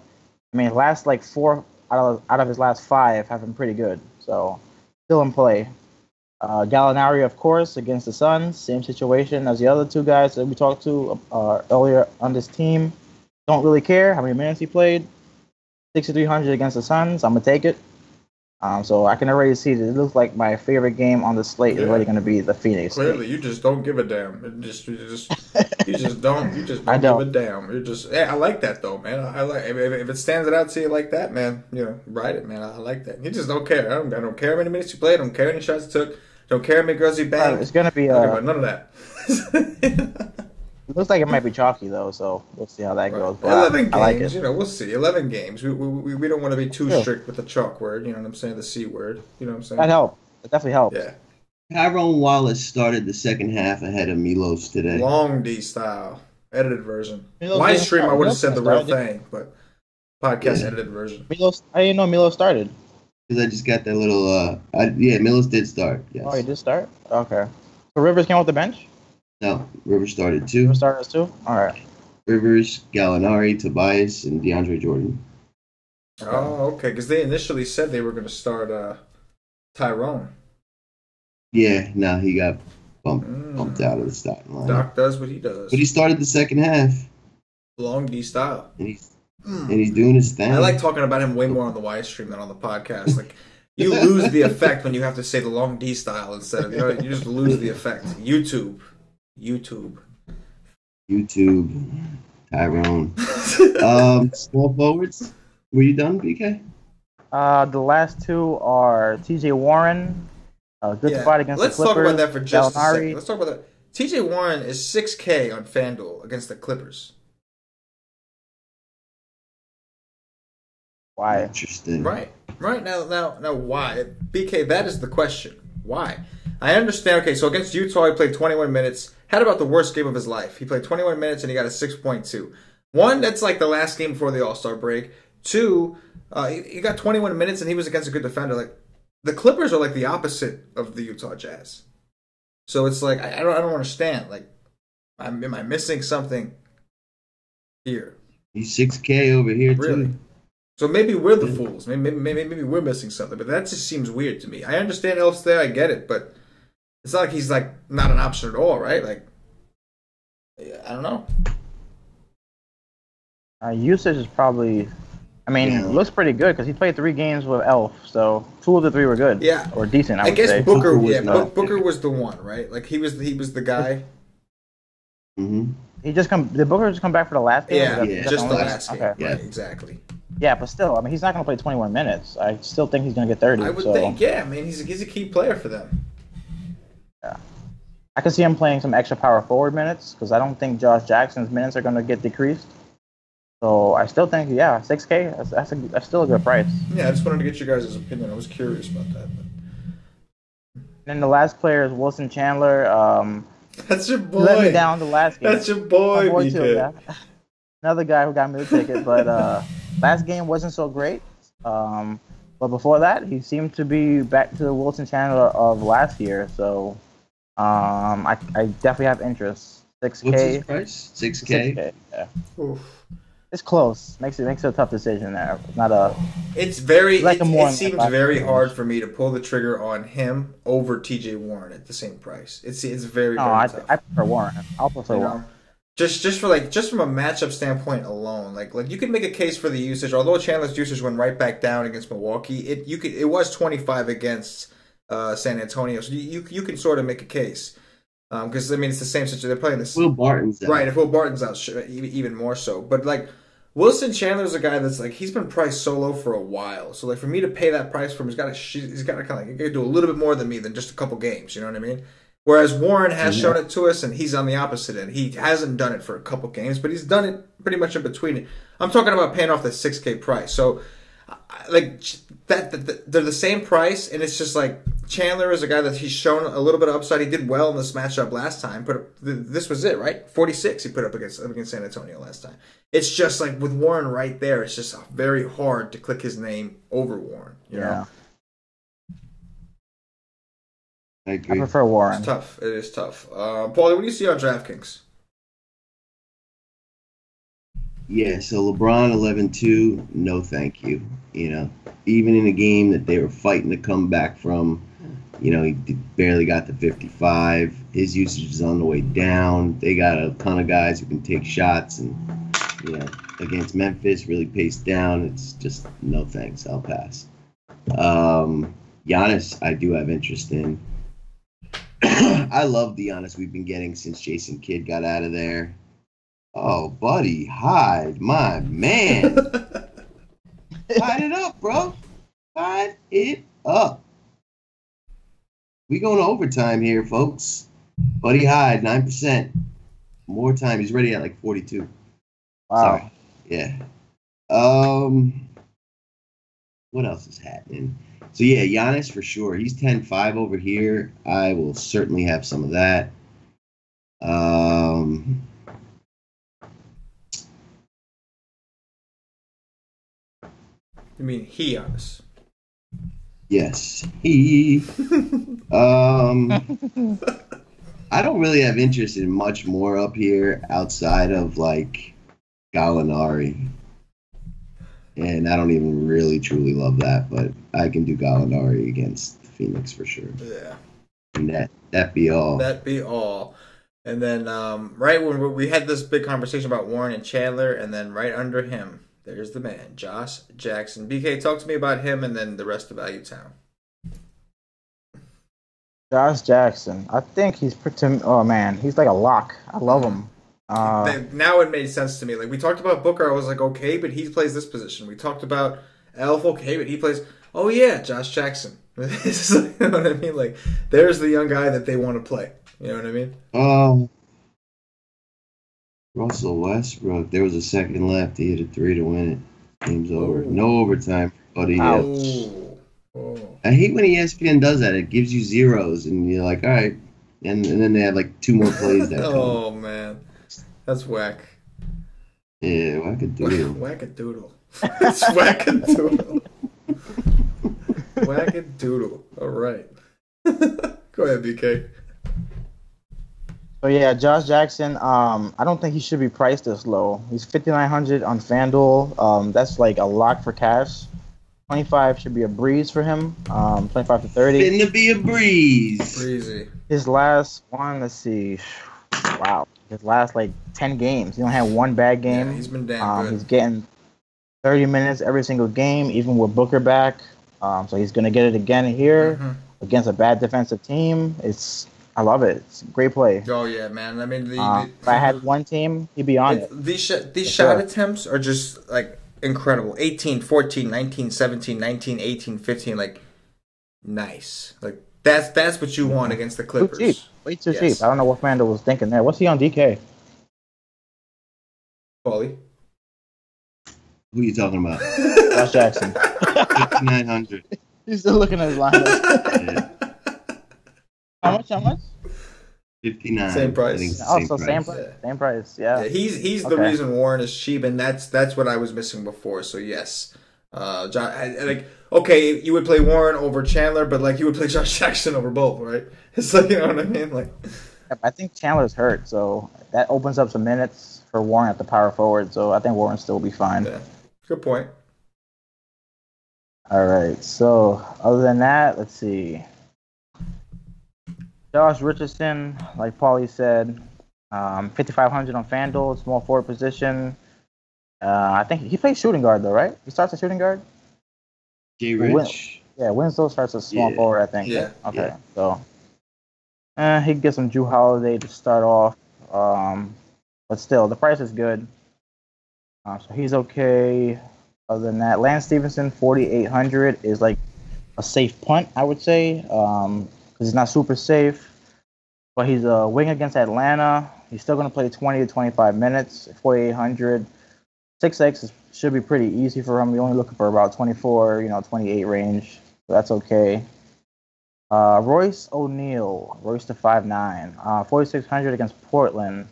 Speaker 2: I mean, last like 4 out of his last 5 have been pretty good, so still in play. Gallinari, of course, against the Suns. Same situation as the other 2 guys that we talked to earlier on this team. Don't really care how many minutes he played. 6,300 against the Suns. I'm going to take it. So I can already see that it looks like my favorite game on the slate is already going to be the Phoenix.
Speaker 1: Clearly, you just don't give a damn. You just don't give a damn. You're just, I like that though, man. I like if it stands out to you like that, man. You know, ride it, man. I like that. You just don't care. I don't care how many minutes you played. I don't care how many shots you took. Don't care how many girls you banged.
Speaker 2: It's going to be
Speaker 1: none of that.
Speaker 2: It looks like it might be chalky though, so we'll see how that goes. But
Speaker 1: 11 games,
Speaker 2: I like it.
Speaker 1: You know, we'll see. 11 games. We don't want to be too strict with the chalk word. You know what I'm saying? The C word. You know what I'm saying?
Speaker 2: That helped. It definitely helped.
Speaker 1: Yeah.
Speaker 3: Tyrone Wallace started the second half ahead of Milos today.
Speaker 1: Long D style, edited version. Live stream, I would have said the real thing, but podcast edited version.
Speaker 2: I didn't know Milos started.
Speaker 3: Because I just got that little. Milos did start. Yes.
Speaker 2: Oh, he did start. Okay. So Rivers came off the bench.
Speaker 3: No, Rivers started too.
Speaker 2: Rivers started too? All right.
Speaker 3: Rivers, Gallinari, Tobias, and DeAndre Jordan.
Speaker 1: Oh, okay. Because they initially said they were going to start Tyrone.
Speaker 3: Yeah, no, he got bumped out of the starting line.
Speaker 1: Doc does what he does.
Speaker 3: But he started the second half.
Speaker 1: Long D style.
Speaker 3: And he's doing his thing.
Speaker 1: I like talking about him way more on the Y stream than on the podcast. Like, you lose the effect when you have to say the long D style instead of, you just lose the effect. YouTube.
Speaker 3: Tyrone. Small forwards. Were you done, BK?
Speaker 2: The last 2 are TJ Warren. Good spot against the Clippers.
Speaker 1: Let's talk about that for just a second. Let's talk about that. TJ Warren is 6K on FanDuel against the Clippers.
Speaker 2: Why?
Speaker 3: Interesting.
Speaker 1: Right. Now, why? BK, that is the question. Why? I understand. Okay, so against Utah, he played 21 minutes. Had about the worst game of his life. He played 21 minutes and he got a 6.2. 1, that's like the last game before the All-Star break. 2, he got 21 minutes and he was against a good defender. Like, the Clippers are like the opposite of the Utah Jazz. So it's like I don't understand. Like, am I missing something here?
Speaker 3: He's 6K over here
Speaker 1: really?
Speaker 3: Too.
Speaker 1: So maybe we're the fools. Maybe we're missing something. But that just seems weird to me. I understand Elf's there. I get it, but it's not like he's like not an option at all, right? Like, I don't know.
Speaker 2: Usage is probably. I mean, it looks pretty good because he played 3 games with Elf, so 2 of the 3 were good.
Speaker 1: Yeah,
Speaker 2: or decent. I would
Speaker 1: guess
Speaker 2: say.
Speaker 1: Booker was the one, right? Like he was the guy.
Speaker 3: Mm-hmm.
Speaker 2: Did Booker just come back for the last game?
Speaker 1: Yeah, just the last game. Okay. Right, exactly.
Speaker 2: Yeah, but still, I mean, he's not going to play 21 minutes. I still think he's going to get 30.
Speaker 1: I would think, I mean, he's a key player for them.
Speaker 2: Yeah. I can see him playing some extra power forward minutes because I don't think Josh Jackson's minutes are going to get decreased. So I still think, yeah, 6K. That's still a good price.
Speaker 1: Yeah, I just wanted to get your guys' opinion. I was curious about that. But...
Speaker 2: And then the last player is Wilson Chandler.
Speaker 1: That's your boy.
Speaker 2: He let me down the last game.
Speaker 1: That's your boy, BK.
Speaker 2: Too, yeah. Another guy who got me the ticket, but last game wasn't so great. But before that, he seemed to be back to the Wilson Chandler of last year. So I definitely have interest. 6K.
Speaker 3: What's his price? 6K.
Speaker 2: 6K. Yeah. Oof. It's close. Makes it a tough decision there. Not a.
Speaker 1: It's very.
Speaker 2: Like
Speaker 1: it seems very hard for me to pull the trigger on him over TJ Warren at the same price. It's very tough.
Speaker 2: I prefer Warren. I'll prefer Warren.
Speaker 1: Just from a matchup standpoint alone, like you could make a case for the usage. Although Chandler's usage went right back down against Milwaukee, it was 25 against San Antonio, so you can sort of make a case. Because I mean it's the same situation. They're playing this.
Speaker 3: Will Barton's out.
Speaker 1: Right, if Will Barton's out, even more so. But like Wilson Chandler's a guy that's like he's been priced so low for a while. So like for me to pay that price for him, he's got to kind of do a little bit more than me than just a couple games. You know what I mean? Whereas Warren has shown it to us, and he's on the opposite end. He hasn't done it for a couple games, but he's done it pretty much in between it. I'm talking about paying off the 6K price. So, like that, they're the same price, and it's just like Chandler is a guy that he's shown a little bit of upside. He did well in this matchup last time, but this was it, right? 46 he put up against San Antonio last time. It's just like with Warren right there, it's just very hard to click his name over Warren. You know?
Speaker 3: I agree.
Speaker 2: I prefer Warren.
Speaker 1: It's tough. It is tough. Paulie, what do you see on DraftKings?
Speaker 3: Yeah, so LeBron 11-2, no thank you. You know, even in a game that they were fighting to come back from, you know, he barely got to 55. His usage is on the way down. They got a ton of guys who can take shots, and you know, against Memphis, really paced down. It's just no thanks. I'll pass. Giannis, I do have interest in. I love the Giannis we've been getting since Jason Kidd got out of there. Oh, Buddy Hyde, my man. Hyde it up, bro. Hyde it up. We going to overtime here, folks. Buddy Hyde, 9%. More time. He's ready at like 42.
Speaker 2: Wow.
Speaker 3: Sorry. Yeah. What else is happening? So, yeah, Giannis for sure. He's 10-5 over here. I will certainly have some of that.
Speaker 1: You mean Giannis?
Speaker 3: Yes. He. I don't really have interest in much more up here outside of, like, Gallinari. And I don't even really truly love that, but I can do Gallinari against Phoenix for sure.
Speaker 1: Yeah.
Speaker 3: And that be all.
Speaker 1: That be all. And then right when we had this big conversation about Warren and Chandler, and then right under him, there's the man, Josh Jackson. BK, talk to me about him and then the rest of Value Town.
Speaker 2: Josh Jackson. I think he's pretty... Oh, man. He's like a lock. I love him.
Speaker 1: Now it made sense to me. Like we talked about Booker, I was like, okay, but he plays this position. We talked about Elf, okay, but he plays. Oh yeah, Josh Jackson. You know what I mean? Like there's the young guy that they want to play. You know what I mean?
Speaker 3: Russell Westbrook. There was a second left. He hit a 3 to win it. Game's over. No overtime, buddy.
Speaker 1: Oh.
Speaker 3: I hate when ESPN does that. It gives you zeros, and you're like, all right, and then they have like 2 more plays that
Speaker 1: Oh man. That's whack.
Speaker 3: Yeah, wackadoodle.
Speaker 1: Wackadoodle. It's wackadoodle. Wackadoodle. All right. Go ahead, BK.
Speaker 2: So yeah, Josh Jackson. I don't think he should be priced this low. He's 5,900 on FanDuel. That's like a lock for cash. 25 should be a breeze for him. 25 to 30.
Speaker 3: Finna be a breeze.
Speaker 1: Breezy.
Speaker 2: His last one. Let's see. Wow. His last like 10 games. He don't have one bad game.
Speaker 1: Yeah, he's been damn good.
Speaker 2: He's getting 30 minutes every single game, even with Booker back. So he's gonna get it again here against a bad defensive team. I love it. It's a great play.
Speaker 1: Oh yeah, man. I mean,
Speaker 2: if I had one team, he'd be on it.
Speaker 1: These shot attempts are just like incredible. 18, 14, 19, 17, 19, 18, 15. Like nice. Like that's what you want against the Clippers.
Speaker 2: Too cheap. Way too cheap. I don't know what FanDuel was thinking there. What's he on DK?
Speaker 1: Paulie?
Speaker 3: Who are you talking about?
Speaker 2: Josh Jackson.
Speaker 3: 5,900.
Speaker 2: He's still looking at his lineup.
Speaker 3: Yeah.
Speaker 2: How much?
Speaker 3: 59.
Speaker 1: Same price.
Speaker 2: Same price. Same price. Yeah.
Speaker 1: He's the reason Warren is cheap, and that's what I was missing before. So yes, okay, you would play Warren over Chandler, but like you would play Josh Jackson over both, right? It's like, you know what I mean, like.
Speaker 2: I think Chandler's hurt, so that opens up some minutes for Warren at the power forward. So I think Warren still will be fine.
Speaker 1: Yeah, good point.
Speaker 2: All right. So other than that, let's see. Josh Richardson, like Paulie said, 5,500 on FanDuel, small forward position. I think he plays shooting guard though, right? He starts at shooting guard.
Speaker 3: Jay Rich.
Speaker 2: Winslow starts as small forward, I think.
Speaker 1: Yeah.
Speaker 2: Okay. Yeah. So he can get some Drew Holiday to start off, but still the price is good. So he's okay. Other than that, Lance Stevenson, 4,800 is like a safe punt, I would say, because he's not super safe. But he's a wing against Atlanta. He's still going to play 20 to 25 minutes, 4,800. 6X should be pretty easy for him. You're only looking for about 24, 28 range. So that's okay. Royce O'Neal, Royce to 5'9", 4,600 against Portland.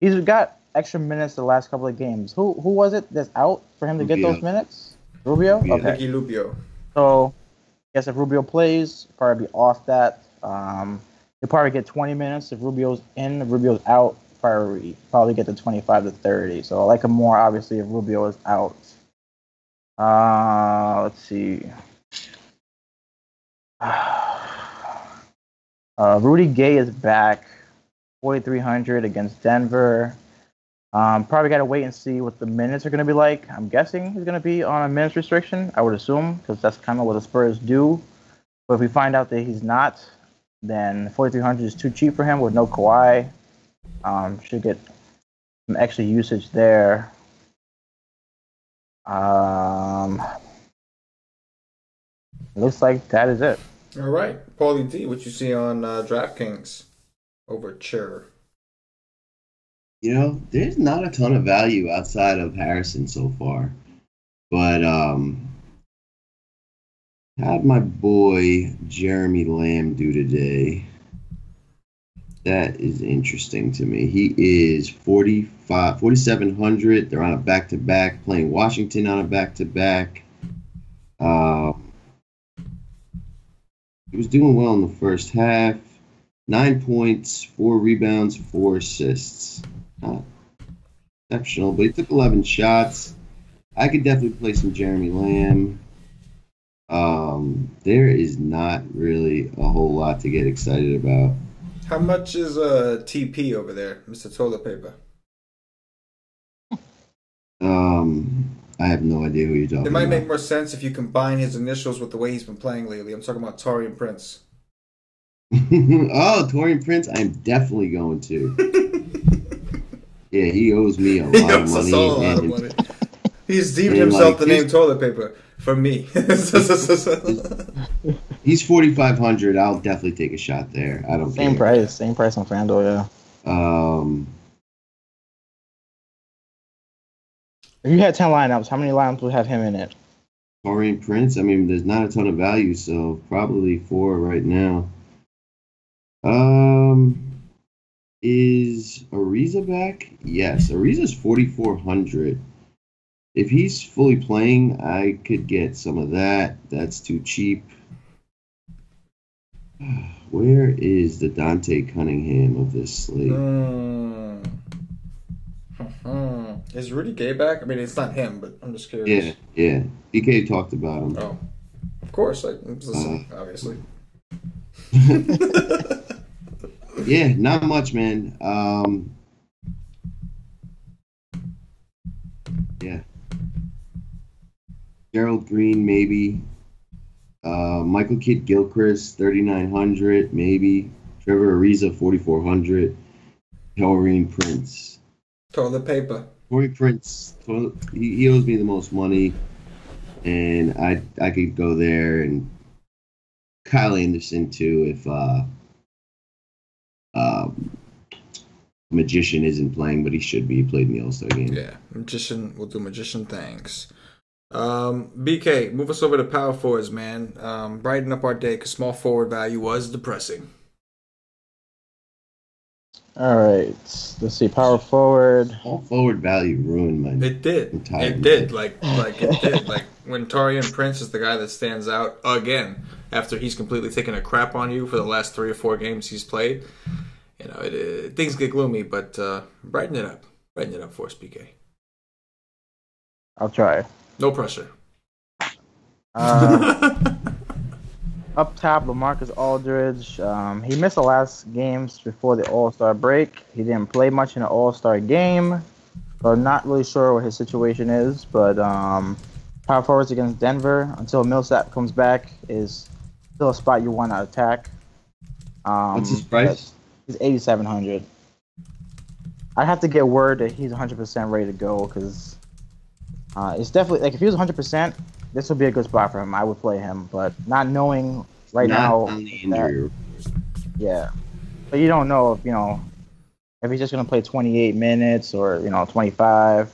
Speaker 2: He's got extra minutes the last couple of games. Who was it that's out for him to get those minutes? Rubio? Okay.
Speaker 1: Ricky Rubio.
Speaker 2: So, I guess if Rubio plays, he'll probably be off that. He'll probably get 20 minutes. If Rubio's in, if Rubio's out, probably get the 25 to 30. So I like him more, obviously, if Rubio is out. Let's see. Rudy Gay is back, 4,300 against Denver. Probably got to wait and see what the minutes are going to be like. I'm guessing he's going to be on a minutes restriction, I would assume, because that's kind of what the Spurs do. But if we find out that he's not, then 4,300 is too cheap for him with no Kawhi. Should get some extra usage there. Looks like that is it.
Speaker 1: All right. Paulie D, what you see on DraftKings over Cher?
Speaker 3: There's not a ton of value outside of Harrison so far. But how'd my boy Jeremy Lamb do today? That is interesting to me. He is 4,700. They're on a back-to-back, playing Washington on a back-to-back. He was doing well in the first half. 9 points, 4 rebounds, 4 assists. Not exceptional, but he took 11 shots. I could definitely play some Jeremy Lamb. There is not really a whole lot to get excited about.
Speaker 1: How much is TP over there, Mr. Toilet Paper?
Speaker 3: I have no idea who you're talking about.
Speaker 1: It might make more sense if you combine his initials with the way he's been playing lately. I'm talking about Taurean Prince.
Speaker 3: Oh, Taurean Prince, I'm definitely going to. Yeah, he owes me a lot of money.
Speaker 1: He's deemed himself the name Toilet Paper for me.
Speaker 3: He's 4,500. I'll definitely take a shot there. I don't care.
Speaker 2: Same price on FanDuel, yeah. If you had 10 lineups, how many lineups would have him in it?
Speaker 3: Taurean Prince, there's not a ton of value, so probably 4 right now. Is Ariza back? Yes, Ariza's 4,400. If he's fully playing, I could get some of that. That's too cheap. Where is the Dante Cunningham of this slate?
Speaker 1: Is Rudy Gay back? It's not him, but I'm just curious.
Speaker 3: Yeah. BK talked about him.
Speaker 1: Oh, of course. Listen, obviously.
Speaker 3: Yeah, not much, man. Yeah. Gerald Green, maybe. Michael Kidd Gilchrist, 3,900, maybe. Trevor Ariza, 4,400. Taurean Prince.
Speaker 1: Toilet Paper.
Speaker 3: Taurean Prince, he owes me the most money, and I could go there, and Kyle Anderson too if Magician isn't playing, but he should be. He played in the All-Star game.
Speaker 1: Yeah, Magician will do Magician things. BK, move us over to power forwards, man. Brighten up our day because small forward value was depressing.
Speaker 2: All right, let's see. Power forward.
Speaker 3: Small forward value ruined my.
Speaker 1: It did. It did. Like it did. Like when Taurean Prince is the guy that stands out again after he's completely taken a crap on you for the last 3 or 4 games he's played. You know, things get gloomy, but brighten it up. Brighten it up for us, BK.
Speaker 2: I'll try.
Speaker 1: No pressure.
Speaker 2: Up top, LaMarcus Aldridge. He missed the last games before the All-Star break. He didn't play much in the All-Star game. So I'm not really sure what his situation is. But power forwards against Denver until Millsap comes back is still a spot you want to attack.
Speaker 3: What's his price?
Speaker 2: He's 8,700. I have to get word that he's 100% ready to go because it's definitely like if he was 100%, this would be a good spot for him. I would play him, but not knowing now.
Speaker 3: On the injury.
Speaker 2: Yeah, but you don't know if he's just gonna play 28 minutes or 25.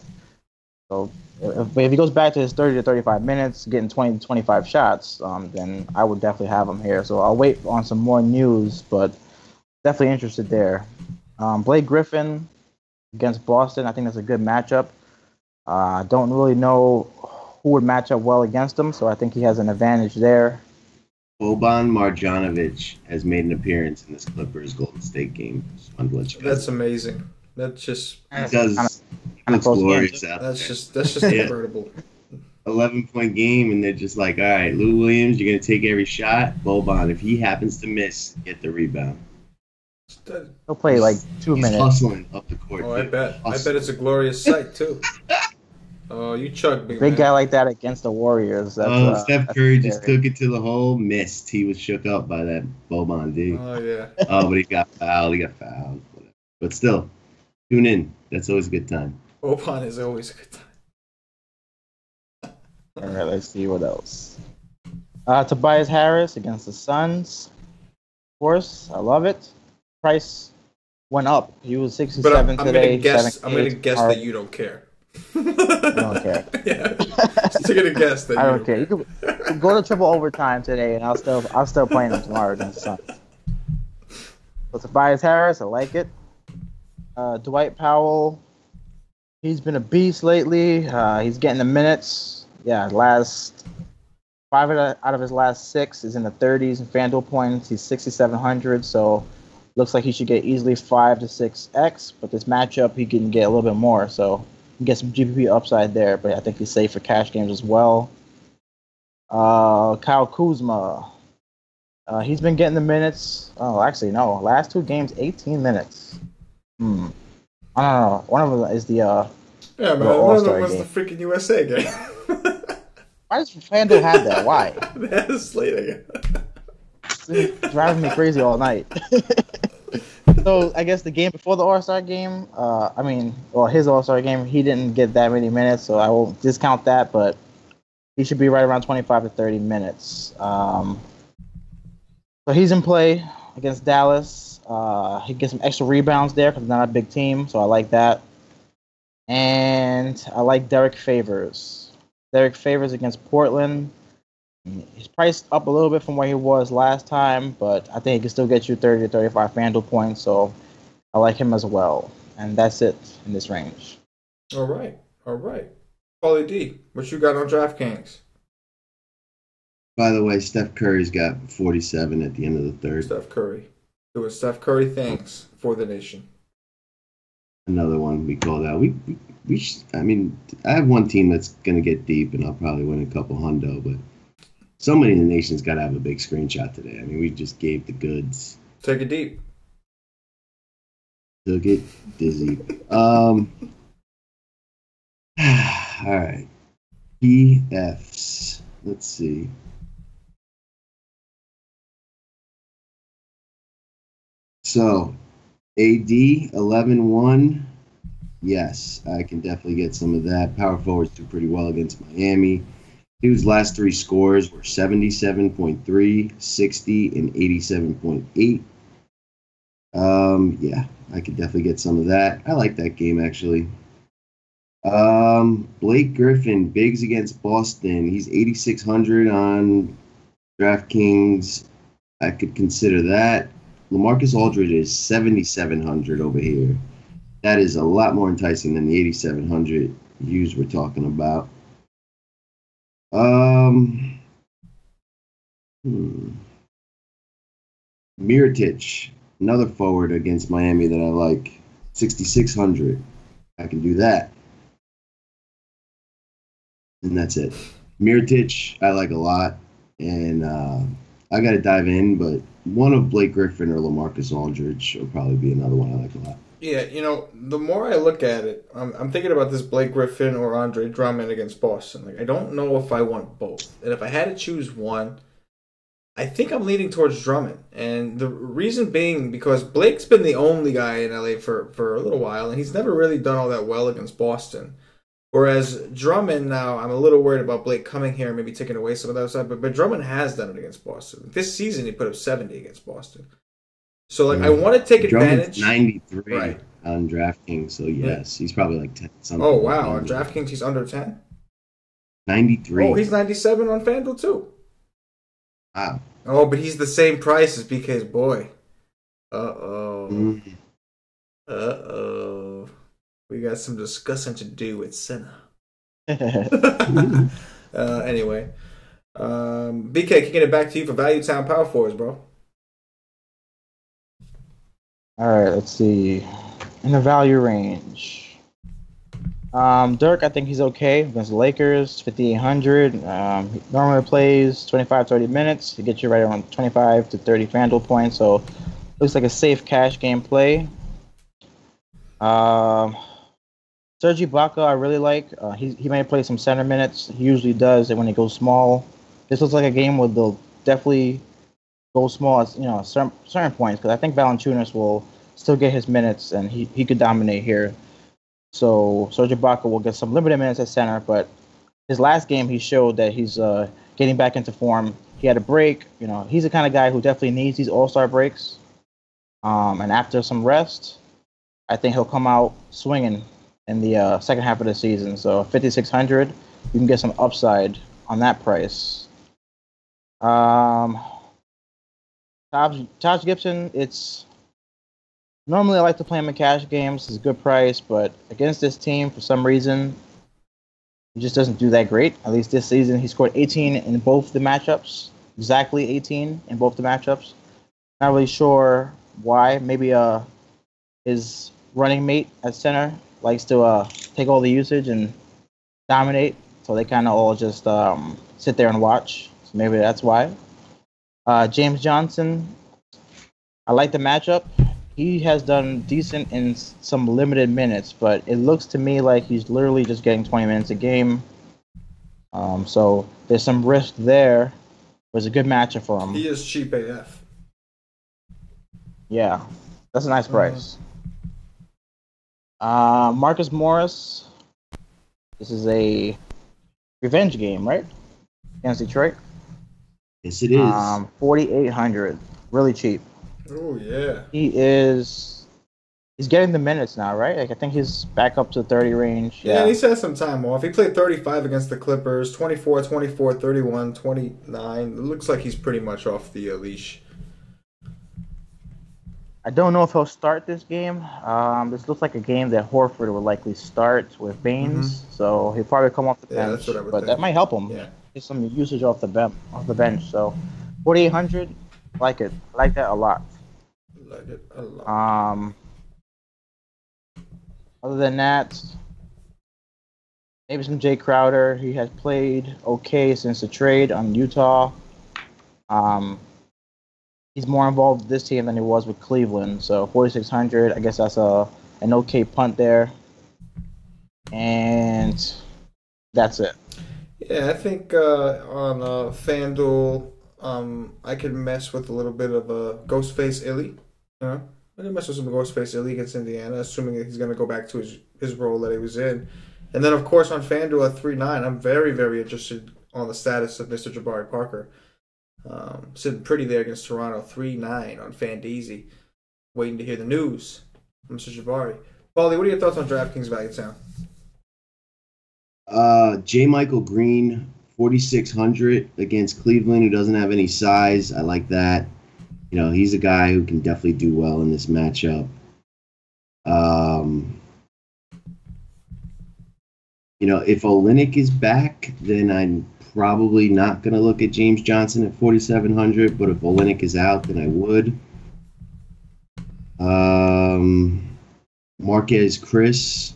Speaker 2: So if he goes back to his 30 to 35 minutes, getting 20 to 25 shots, then I would definitely have him here. So I'll wait on some more news, but definitely interested there. Blake Griffin against Boston, I think that's a good matchup. Don't really know who would match up well against him, so I think he has an advantage there.
Speaker 3: Boban Marjanovic has made an appearance in this Clippers Golden State game.
Speaker 1: That's amazing. That's just
Speaker 3: looks glorious out there.
Speaker 1: That's just incredible.
Speaker 3: 11-point game, and they're just like, all right, Lou Williams, you're gonna take every shot. Boban, if he happens to miss, get the rebound.
Speaker 2: He'll play like 2 minutes.
Speaker 3: Hustling up the court.
Speaker 1: Oh, I bet it's a glorious sight too. Oh, you chug,
Speaker 2: big guy like that against the Warriors. That's,
Speaker 3: Steph Curry just took it to the hole, missed. He was shook up by that Boban D.
Speaker 1: Oh yeah.
Speaker 3: Oh, but he got fouled. But still, tune in. That's always a good time.
Speaker 1: Boban is always a good time.
Speaker 2: All right, let's see what else. Tobias Harris against the Suns. Of course, I love it. Price went up. He was 67 today.
Speaker 1: I'm gonna guess that you don't care.
Speaker 2: I don't care.
Speaker 1: Yeah, just taking a guess that
Speaker 2: I don't care. You could go to triple overtime today, and I'll still play him tomorrow against the Suns. So Tobias Harris, I like it. Dwight Powell, he's been a beast lately. He's getting the minutes. Yeah, last 5 out of his last 6 is in the 30s in FanDuel points. He's 6,700, so looks like he should get easily 5 to 6x. But this matchup, he can get a little bit more, so you can get some GPP upside there. But I think he's safe for cash games as well. Kyle Kuzma, he's been getting the minutes. Oh, actually, no. Last 2 games, 18 minutes. I don't know. One of them is the
Speaker 1: yeah, man. One of them was the freaking USA game.
Speaker 2: Why does FanDuel have that? Why?
Speaker 1: They had a slate again.
Speaker 2: It's driving me crazy all night. So I guess the game before the All-Star game, his All-Star game, he didn't get that many minutes, so I won't discount that, but he should be right around 25 to 30 minutes. So he's in play against Dallas. He gets some extra rebounds there because it's not a big team, so I like that. And I like Derek Favors. Derek Favors against Portland. He's priced up a little bit from where he was last time, but I think he can still get you 30 to 35 FanDuel points, so I like him as well. And that's it in this range.
Speaker 1: All right. Paulie D, what you got on DraftKings?
Speaker 3: By the way, Steph Curry's got 47 at the end of the third.
Speaker 1: Steph Curry. Doing Steph Curry things for the nation.
Speaker 3: Another one we called out. I have one team that's going to get deep, and I'll probably win a couple hundo, but somebody in the nation's got to have a big screenshot today. I mean, we just gave the goods.
Speaker 1: Take it deep.
Speaker 3: Took it dizzy. All right. PFs. Let's see. So, AD 11-1. Yes, I can definitely get some of that. Power forwards do pretty well against Miami. His last 3 scores were 77.3, 60, and 87.8. Yeah, I could definitely get some of that. I like that game actually. Blake Griffin, Bigs against Boston. He's 8,600 on DraftKings. I could consider that. LaMarcus Aldridge is 7,700 over here. That is a lot more enticing than the 8,700 views we're talking about. Mirotic, another forward against Miami that I like. 6,600. I can do that. And that's it. Mirotic, I like a lot. And I got to dive in, but one of Blake Griffin or LaMarcus Aldridge will probably be another one I like a lot.
Speaker 1: Yeah, the more I look at it, I'm thinking about this Blake Griffin or Andre Drummond against Boston. Like, I don't know if I want both. And if I had to choose one, I think I'm leaning towards Drummond. And the reason being because Blake's been the only guy in LA for a little while, and he's never really done all that well against Boston. Whereas Drummond now, I'm a little worried about Blake coming here and maybe taking away some of that side, but Drummond has done it against Boston. This season, he put up 70 against Boston. So, I want to take advantage.
Speaker 3: 93 right. On DraftKings, so yes, he's probably like 10 something.
Speaker 1: Oh, wow. On DraftKings, he's under 10?
Speaker 3: 93.
Speaker 1: Oh, he's 97 on FanDuel, too.
Speaker 3: Wow.
Speaker 1: Oh, but he's the same price as BK's boy. Uh-oh.
Speaker 3: Mm-hmm.
Speaker 1: Uh-oh. We got some discussing to do with Senna. Anyway. BK, kicking it back to you for Value Town Power Forwards, bro.
Speaker 2: All right, let's see. In the value range, Dirk, I think he's okay against the Lakers, 5,800. He normally plays 25, 30 minutes. He gets you right around 25 to 30 FanDuel points, so looks like a safe cash game play. Serge Ibaka, I really like. He may play some center minutes. He usually does when he goes small. This looks like a game where they'll definitely go small at certain points, because I think Valanciunas will still get his minutes and he could dominate here. So Serge Ibaka will get some limited minutes at center, but his last game he showed that he's getting back into form. He had a break. He's the kind of guy who definitely needs these all-star breaks. And after some rest, I think he'll come out swinging in the second half of the season. So 5,600, you can get some upside on that price. Taj Gibson, normally I like to play him in cash games. It's a good price, but against this team, for some reason, he just doesn't do that great. At least this season, he scored 18 in both the matchups. Exactly 18 in both the matchups. Not really sure why. Maybe his running mate at center likes to take all the usage and dominate, so they kind of all just sit there and watch. So maybe that's why. James Johnson, I like the matchup. He has done decent in some limited minutes, but it looks to me like he's literally just getting 20 minutes a game. So there's some risk there. It was a good matchup for him.
Speaker 1: He is cheap AF.
Speaker 2: Yeah, that's a nice price. Marcus Morris, this is a revenge game, right? Against Detroit.
Speaker 3: Yes, it is.
Speaker 2: 4,800, really cheap.
Speaker 1: Oh yeah.
Speaker 2: He's getting the minutes now, right? Like I think he's back up to 30 range.
Speaker 1: Yeah, and he's had some time off. He played 35 against the Clippers, 24, 24, 31, 29. It looks like he's pretty much off the leash.
Speaker 2: I don't know if he'll start this game. This looks like a game that Horford will likely start with Baines, so he'll probably come off the bench.
Speaker 1: That's what I would
Speaker 2: but
Speaker 1: think.
Speaker 2: That might help him.
Speaker 1: Yeah.
Speaker 2: Get some usage off the bench. So 4,800, like it. I like that a lot.
Speaker 1: Like it a lot.
Speaker 2: Other than that, maybe some Jay Crowder. He has played okay since the trade on Utah. He's more involved with this team than he was with Cleveland. So 4,600, I guess that's an okay punt there. And that's it.
Speaker 1: Yeah, I think on FanDuel, I could mess with a little bit of a Ghostface Illy. I can mess with some Ghostface Illy against Indiana, assuming that he's going to go back to his role that he was in. And then, of course, on FanDuel at 3.9, I'm very, very interested on the status of Mr. Jabari Parker. Sitting pretty there against Toronto, 3.9 on FanDeezy. waiting to hear the news from Mr. Jabari. Paulie, what are your thoughts on DraftKings Value Town?
Speaker 3: J. Michael Green, 4,600 against Cleveland, who doesn't have any size. I like that. You know, he's a guy who can definitely do well in this matchup. You know, if Olynyk is back, then I'm probably not going to look at James Johnson at 4,700. But if Olynyk is out, then I would. Marquez Chris,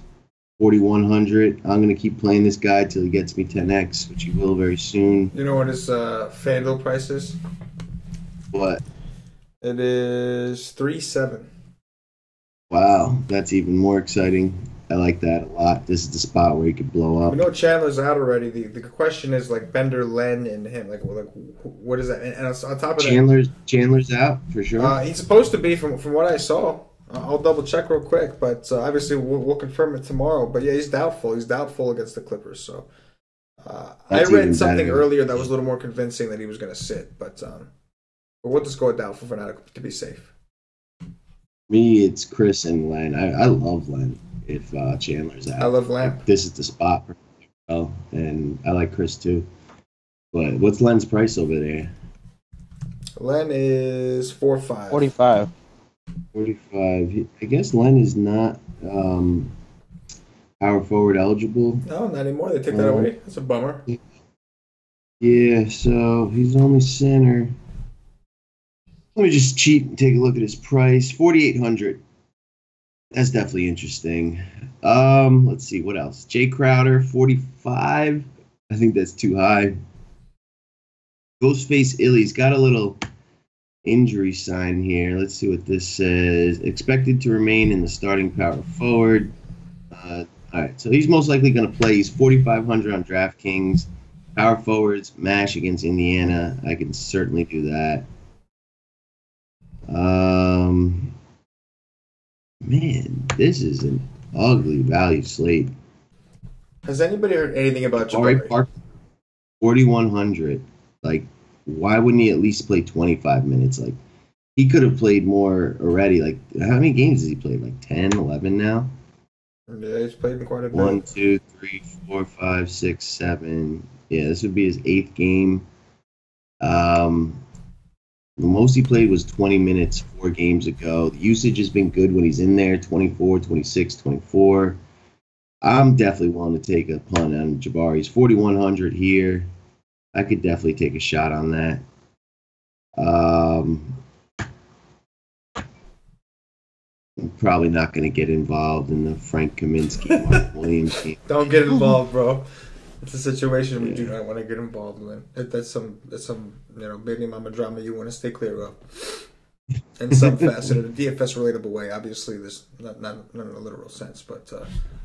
Speaker 3: 4,100. I'm going to keep playing this guy till he gets me 10x, which he will very soon.
Speaker 1: You know what his FanDuel price is?
Speaker 3: What?
Speaker 1: It is 3.7.
Speaker 3: Wow, that's even more exciting. I like that a lot. This is the spot where he could blow up.
Speaker 1: We know Chandler's out already. The question is like Bender, Len, and him. Like what is that? And on top of
Speaker 3: that, Chandler's out for sure.
Speaker 1: He's supposed to be from what I saw. I'll double check real quick, but obviously we'll confirm it tomorrow. But yeah, he's doubtful. He's doubtful against the Clippers. So I read something earlier that was a little more convincing that he was going to sit. But we'll just go with doubtful for now to be safe.
Speaker 3: Me, it's Chris and Len. I love Len. If Chandler's out,
Speaker 1: I love Len.
Speaker 3: This is the spot for him, and I like Chris too. But what's Len's price over there?
Speaker 1: Len is 4.5.
Speaker 2: 45.
Speaker 3: 45. I guess Len is not power forward eligible.
Speaker 1: No, not anymore. They took that away. That's a bummer.
Speaker 3: Yeah, so he's only center. Let me just cheat and take a look at his price. 4,800. That's definitely interesting. Let's see what else. Jay Crowder, 45. I think that's too high. Ghostface Illy's got a little injury sign here. Let's see what this says. Expected to remain in the starting power forward. All right, so he's most likely going to play. He's 4,500 on DraftKings. Power forwards, MASH against Indiana. I can certainly do that. Man, this is an ugly value slate.
Speaker 1: Has anybody heard anything about Jabari
Speaker 3: Parker? 4,100. Like, why wouldn't he at least play 25 minutes? Like, he could have played more already. Like, how many games has he played? Like 10, 11 now?
Speaker 1: Yeah, he's played in quite a bit.
Speaker 3: 1, 2, 3, 4, 5, 6, 7. Yeah, this would be his 8th game. The most he played was 20 minutes 4 games ago. The usage has been good when he's in there, 24, 26, 24. I'm definitely willing to take a punt on Jabari. He's 4,100 here. I could definitely take a shot on that. I'm probably not going to get involved in the Frank Kaminsky, Mark Williams game.
Speaker 1: Don't get involved, bro. It's a situation we do not want to get involved in. That's some baby mama drama you want to stay clear of. In some facet, in a DFS relatable way. Obviously, there's not in a literal sense, but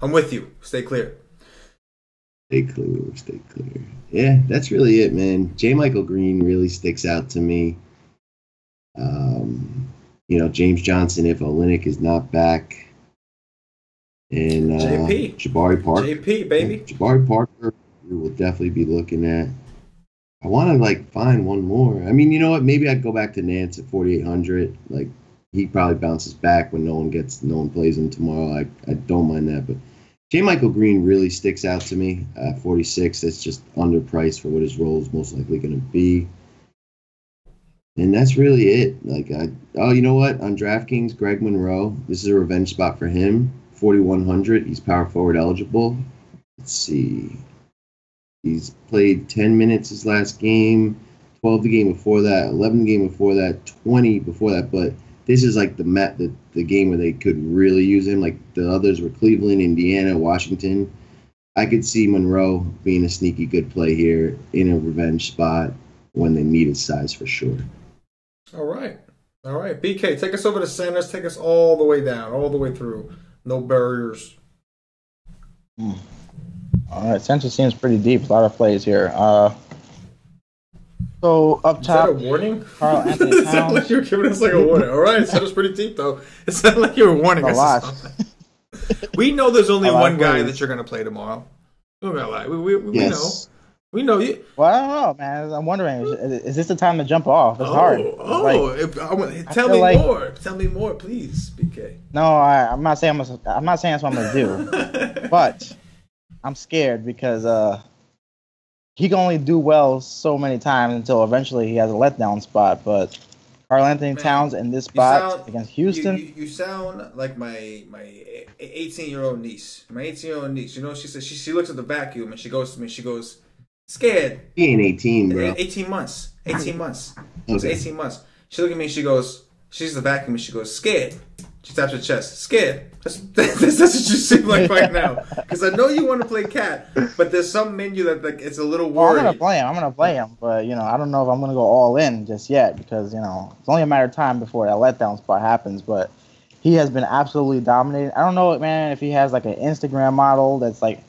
Speaker 1: I'm with you. Stay clear.
Speaker 3: Stay clear. Yeah, that's really it, man. J. Michael Green really sticks out to me. James Johnson, if Olynyk is not back. And
Speaker 1: JP.
Speaker 3: Jabari Parker.
Speaker 1: JP, baby.
Speaker 3: Jabari Parker, we will definitely be looking at. I want to find one more. I mean, you know what? Maybe I'd go back to Nance at 4,800. Like, he probably bounces back when no one plays him tomorrow. I don't mind that, but J. Michael Green really sticks out to me at 46. That's just underpriced for what his role is most likely going to be. And that's really it. You know what? On DraftKings, Greg Monroe. This is a revenge spot for him. 4,100. He's power forward eligible. Let's see. He's played 10 minutes his last game, 12 the game before that, 11 the game before that, 20 before that. But this is like the game where they could really use him. Like the others were Cleveland, Indiana, Washington. I could see Monroe being a sneaky good play here in a revenge spot when they need his size for sure.
Speaker 1: All right. BK, take us over to centers. Take us all the way down, all the way through. No barriers.
Speaker 2: All right, center seems pretty deep. A lot of plays here. So up top,
Speaker 1: is that a warning?
Speaker 2: Carl Anthony Towns.
Speaker 1: It sounded like you were giving us a warning. All right, center's pretty deep though. It sounded like you were warning us. We know there's only one guy that you're going to play tomorrow. We're going to lie. We know. We know you.
Speaker 2: Well, I don't know, man. I'm wondering, is this the time to jump off? It's hard.
Speaker 1: Tell me more. Tell me more, please, BK.
Speaker 2: No, I'm not saying that's what I'm gonna do, but I'm scared because he can only do well so many times until eventually he has a letdown spot. But Karl-Anthony Towns in this spot against Houston.
Speaker 1: You sound like my 18-year-old niece. My 18-year-old niece. You know, she says she looks at the vacuum and she goes to me. She goes, scared.
Speaker 3: He ain't 18, bro.
Speaker 1: 18 months. 18 months.
Speaker 3: Okay.
Speaker 1: It's 18 months. She looked at me and she goes, she's the vacuum and she goes, scared. She taps her chest. Scared. That's what you seem like right now. Because I know you want to play cat, but there's some menu that like it's a little worried.
Speaker 2: I'm gonna play him, but I don't know if I'm gonna go all in just yet because it's only a matter of time before that letdown spot happens. But he has been absolutely dominating. I don't know, man, if he has like an Instagram model that's like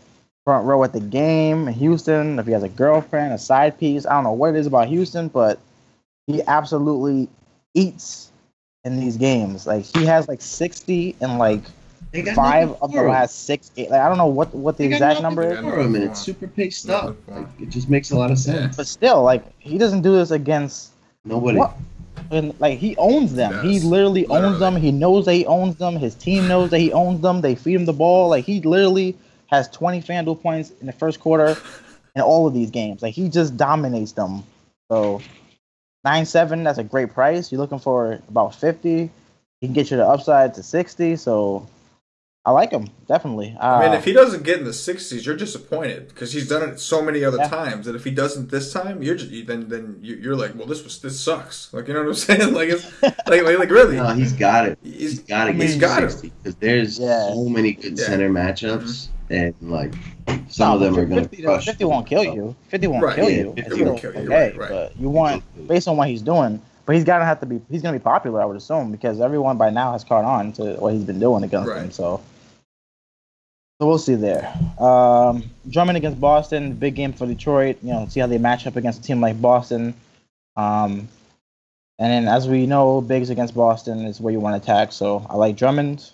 Speaker 2: front row at the game in Houston, if he has a girlfriend, a side piece. I don't know what it is about Houston, but he absolutely eats in these games. Like he has like 60 and like 5 of the last 6 8. Like I don't know what the exact number is.
Speaker 3: It's super pace stuff. Like, it just makes a lot of sense.
Speaker 2: But still, like he doesn't do this against
Speaker 3: nobody.
Speaker 2: And like he owns them. He literally owns them. He knows that he owns them. His team knows that he owns them. They feed him the ball. Like he literally has 20 FanDuel points in the first quarter in all of these games. Like he just dominates them. So 9.7, that's a great price. You're looking for about 50. He can get you the upside to 60. So I like him definitely.
Speaker 1: I mean, if he doesn't get in the 60s, you're disappointed because he's done it so many other times. And if he doesn't this time, you're like, well, this sucks. Like you know what I'm saying? Like it's like really.
Speaker 3: No, he's got it. He's got to get 60 because there's so many good center matchups. And like some of them are going to crush.
Speaker 2: 50 won't kill you. 50 won't kill you. 50 won't kill you. Right. But you want based on what he's doing. But he's going to be popular, I would assume, because everyone by now has caught on to what he's been doing against him. So we'll see there. Drummond against Boston, big game for Detroit. See how they match up against a team like Boston. And then, as we know, bigs against Boston is where you want to attack. So I like Drummond.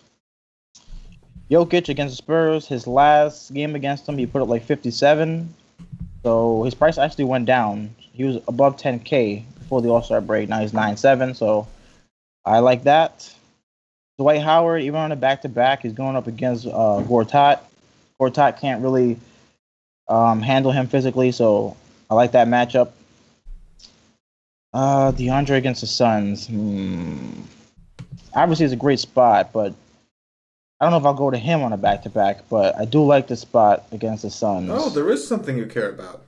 Speaker 2: Jokic against the Spurs, his last game against them, he put up like 57. So his price actually went down. He was above 10K before the All-Star break. Now he's 9.7, so I like that. Dwight Howard, even on a back-to-back, he's going up against Gortat. Gortat can't really handle him physically, so I like that matchup. DeAndre against the Suns. Obviously, it's a great spot, but I don't know if I'll go to him on a back-to-back, but I do like the spot against the Suns.
Speaker 1: Oh, there is something you care about.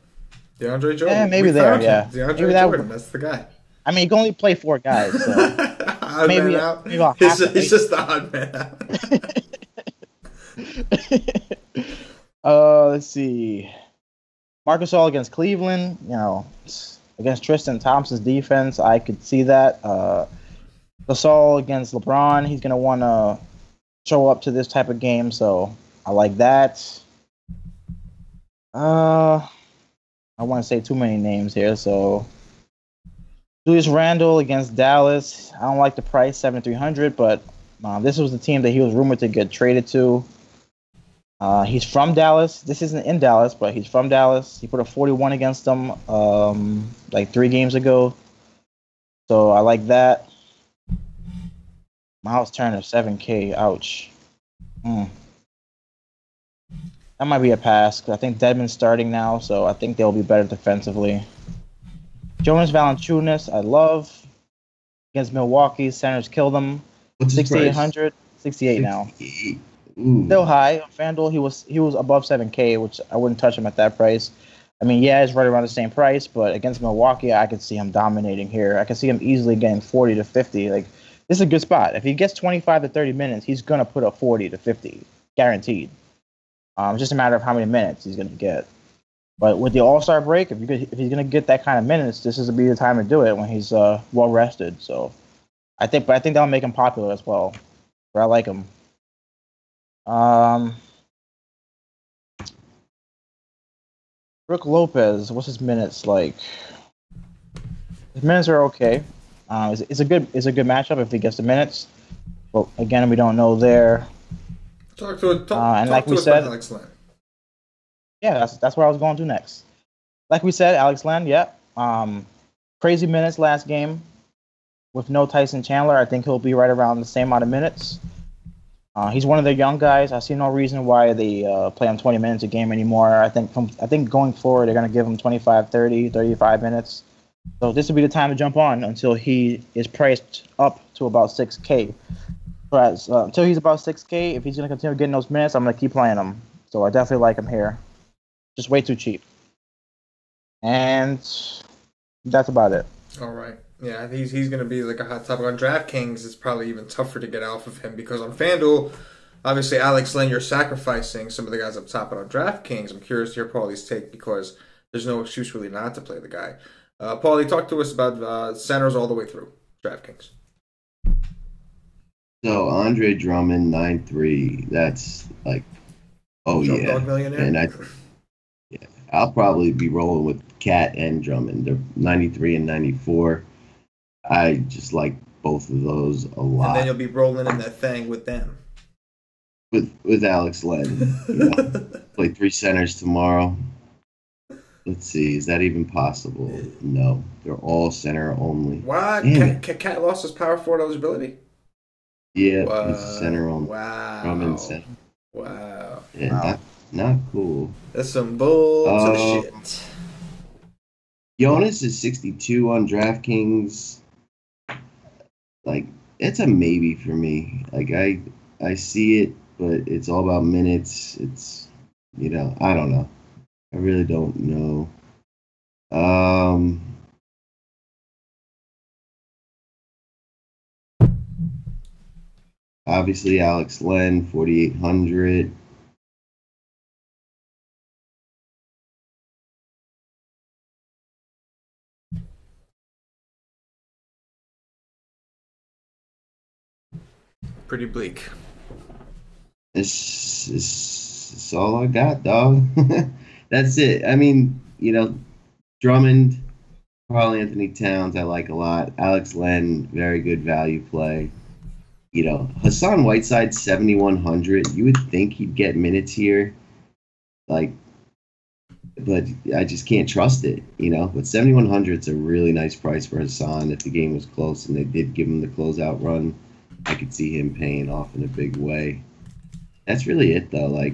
Speaker 1: DeAndre Jordan.
Speaker 2: Yeah, maybe there, yeah.
Speaker 1: DeAndre Jordan, that's the guy.
Speaker 2: I mean, you can only play 4 guys, so maybe I'll
Speaker 1: he's just the odd man
Speaker 2: out. Let's see. Marc Gasol against Cleveland, against Tristan Thompson's defense, I could see that. Gasol against LeBron, he's going to want to show up to this type of game, so I like that. I want to say too many names here, so Julius Randle against Dallas. I don't like the price, 7,300, but this was the team that he was rumored to get traded to. He's from Dallas. This isn't in Dallas, but he's from Dallas. He put a 41 against them like 3 games ago, so I like that. Miles Turner, 7K. Ouch. That might be a pass, because I think Dedmon's starting now, so I think they'll be better defensively. Jonas Valanciunas, I love. Against Milwaukee, centers kill them. 6,800. 68 now.
Speaker 3: Ooh.
Speaker 2: Still high. On FanDuel, he was above 7K, which I wouldn't touch him at that price. I mean, yeah, it's right around the same price, but against Milwaukee, I could see him dominating here. I could see him easily getting 40 to 50. Like, this is a good spot. If he gets 25 to 30 minutes, he's going to put up 40 to 50, guaranteed. It's just a matter of how many minutes he's going to get. But with the All-Star break, if he's going to get that kind of minutes, this is be the time to do it when he's well rested. So I think that'll make him popular as well. But I like him. Brook Lopez, what's his minutes like? His minutes are okay. It's a good matchup if he gets the minutes. But again, we don't know there.
Speaker 1: Talk to
Speaker 2: and like we said, yeah, that's where I was going to next. like we said, Alex Len, crazy minutes last game with no Tyson Chandler. I think he'll be right around the same amount of minutes. He's one of the young guys. I see no reason why they play him 20 minutes a game anymore. I think going forward, they're going to give him 25, 30, 35 minutes. So this will be the time to jump on until he is priced up to about 6K. But until he's about 6K, if he's going to continue getting those minutes, I'm going to keep playing him. So I definitely like him here. Just way too cheap. And that's about it.
Speaker 1: All right. Yeah, he's going to be like a hot topic. On DraftKings, it's probably even tougher to get off of him because on FanDuel, obviously Alex Len, you're sacrificing some of the guys up top. But on DraftKings, I'm curious to hear Paulie's take because there's no excuse really not to play the guy. Paulie, talk to us about centers all the way through DraftKings.
Speaker 3: So Andre Drummond, 9.3. That's like,
Speaker 1: Jump dog millionaire.
Speaker 3: And I'll probably be rolling with Cat and Drummond. They're 93 and 94. I just like both of those a lot.
Speaker 1: And then you'll be rolling in that thing with them.
Speaker 3: With Alex Len. Play 3 centers tomorrow. Let's see. Is that even possible? No. They're all center only.
Speaker 1: What? Cat lost his power forward eligibility?
Speaker 3: Yeah, he's center only.
Speaker 1: Wow.
Speaker 3: Drummond center.
Speaker 1: Wow.
Speaker 3: Yeah, wow. Not cool.
Speaker 1: That's some bullshit.
Speaker 3: Jonas is 62 on DraftKings. Like, it's a maybe for me. Like, I see it, but it's all about minutes. It's, I don't know. I really don't know. Obviously, Alex Len, 4,800.
Speaker 1: Pretty bleak.
Speaker 3: It's all I got, dog. That's it. I mean, Drummond, Karl Anthony Towns, I like a lot. Alex Len, very good value play. Hassan Whiteside, 7,100. You would think he'd get minutes here, but I just can't trust it. But 7,100 is a really nice price for Hassan. If the game was close and they did give him the closeout run, I could see him paying off in a big way. That's really it, though.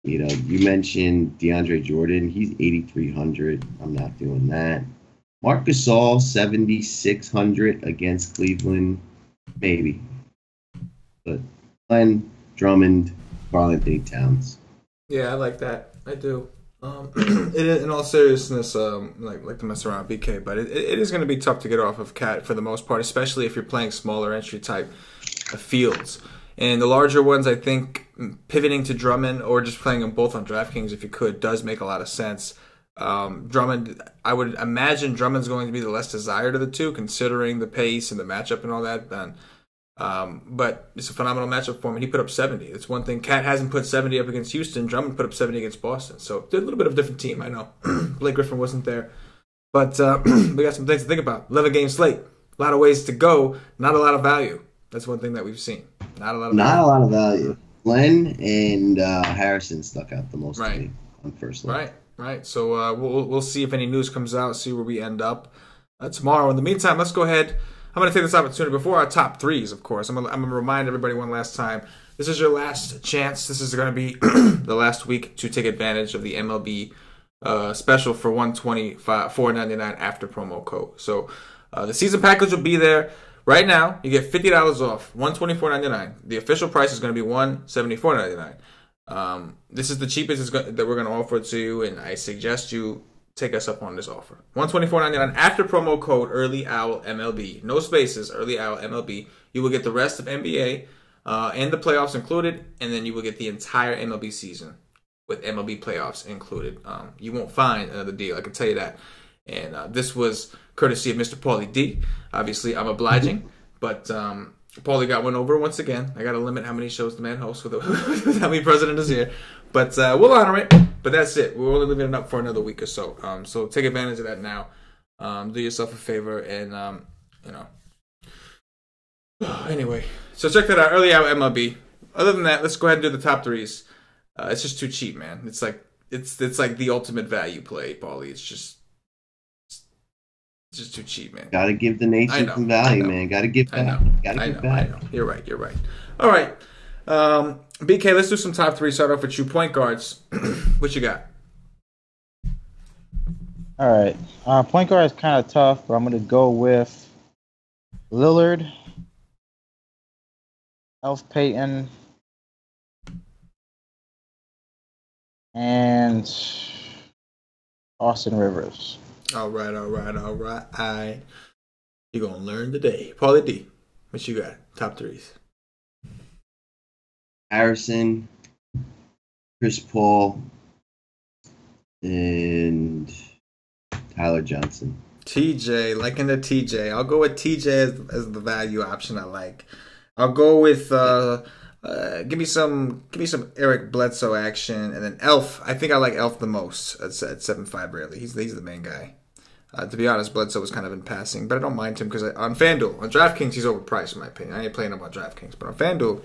Speaker 3: You mentioned DeAndre Jordan. He's 8,300. I'm not doing that. Marc Gasol, 7,600 against Cleveland. Maybe. But Len, Drummond, Karl Anthony Towns.
Speaker 1: Yeah, I like that. I do. In all seriousness, like to mess around with BK, but it is going to be tough to get off of Cat for the most part, especially if you're playing smaller entry type fields. And the larger ones, I think pivoting to Drummond or just playing them both on DraftKings if you could does make a lot of sense. Drummond, I would imagine Drummond's going to be the less desired of the two, considering the pace and the matchup and all that. But it's a phenomenal matchup for him, and he put up 70. It's one thing. Cat hasn't put 70 up against Houston. Drummond put up 70 against Boston. So they're a little bit of a different team, I know. Blake Griffin wasn't there. But we got some things to think about. 11-game slate. A lot of ways to go. Not a lot of value. That's one thing that we've seen. Not a lot of value.
Speaker 3: Glenn and Harrison stuck out the most to me on first look.
Speaker 1: Right. So we'll see if any news comes out, see where we end up tomorrow. In the meantime, let's go ahead. I'm going to take this opportunity before our top threes, of course. I'm going to remind everybody one last time. This is your last chance. This is going to be the last week to take advantage of the MLB special for $124.99 after promo code. So the season package will be there. Right now, you get $50 off, $124.99. The official price is going to be $174.99. This is the cheapest that we're going to offer to you, and I suggest you take us up on this offer. $124.99 after promo code Early Owl MLB. No spaces, Early Owl MLB. You will get the rest of NBA and the playoffs included, and then you will get the entire MLB season with MLB playoffs included. You won't find another deal, I can tell you that. And this was courtesy of Mr. Paulie D. Obviously, I'm obliging, but Paulie got one over once again. I got to limit how many shows the man hosts with how many president is here. But we'll honor it. But that's it. We're only leaving it up for another week or so. So take advantage of that now. Do yourself a favor and, Anyway, so check that out. Early out MLB. Other than that, let's go ahead and do the top threes. It's just too cheap, man. It's like it's like the ultimate value play, Paulie. It's just too cheap, man.
Speaker 3: Gotta give the nation some value, man. Gotta give back. Gotta give back.
Speaker 1: I know. You're right. All right. BK, let's do some top three. Start off with you. Point guards. What you got?
Speaker 2: All right. Point guard is kind of tough, but I'm going to go with Lillard, Elf Payton, and Austin Rivers.
Speaker 1: All right. You're going to learn today. Paulie D, what you got? Top threes.
Speaker 3: Harrison, Chris Paul, and Tyler Johnson.
Speaker 1: TJ, liking the TJ. I'll go with TJ as the value option I like. I'll go with give me some Eric Bledsoe action, and then Elf. I think I like Elf the most at 7.5. Really, he's the main guy. To be honest, Bledsoe was kind of in passing, but I don't mind him because on FanDuel, on DraftKings, he's overpriced in my opinion. I ain't playing him on DraftKings, but on FanDuel,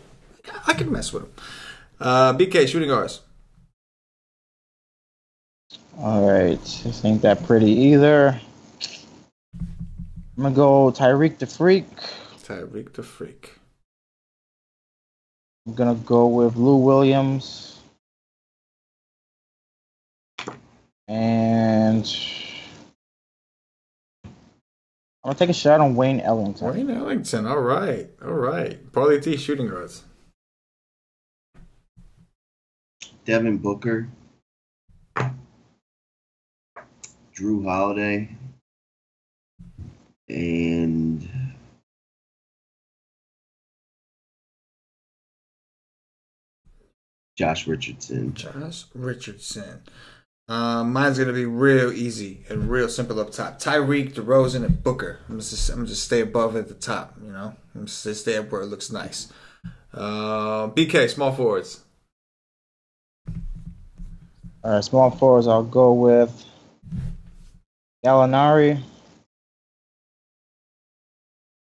Speaker 1: I can mess with him. BK, shooting guards.
Speaker 2: All right, this ain't that pretty either. I'm gonna go Tyreek the Freak. I'm gonna go with Lou Williams, and I'm gonna take a shot on Wayne Ellington.
Speaker 1: All right. Paulie T, shooting guards.
Speaker 3: Devin Booker, Drew Holiday, and Josh Richardson.
Speaker 1: Mine's gonna be real easy and real simple up top. Tyreek, DeRozan, and Booker. I'm just stay above at the top. You know, I'm just stay up where it looks nice. BK, small forwards.
Speaker 2: All right, small forwards. I'll go with Gallinari,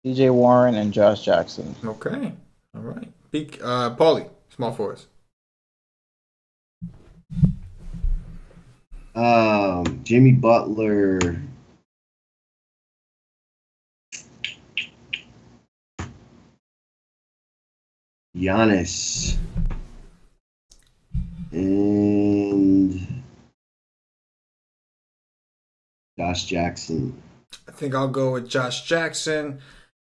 Speaker 2: DJ Warren, and Josh Jackson.
Speaker 1: Okay, all right. Paulie, small forwards.
Speaker 3: Jimmy Butler, Giannis, and Josh Jackson.
Speaker 1: I think I'll go with Josh Jackson,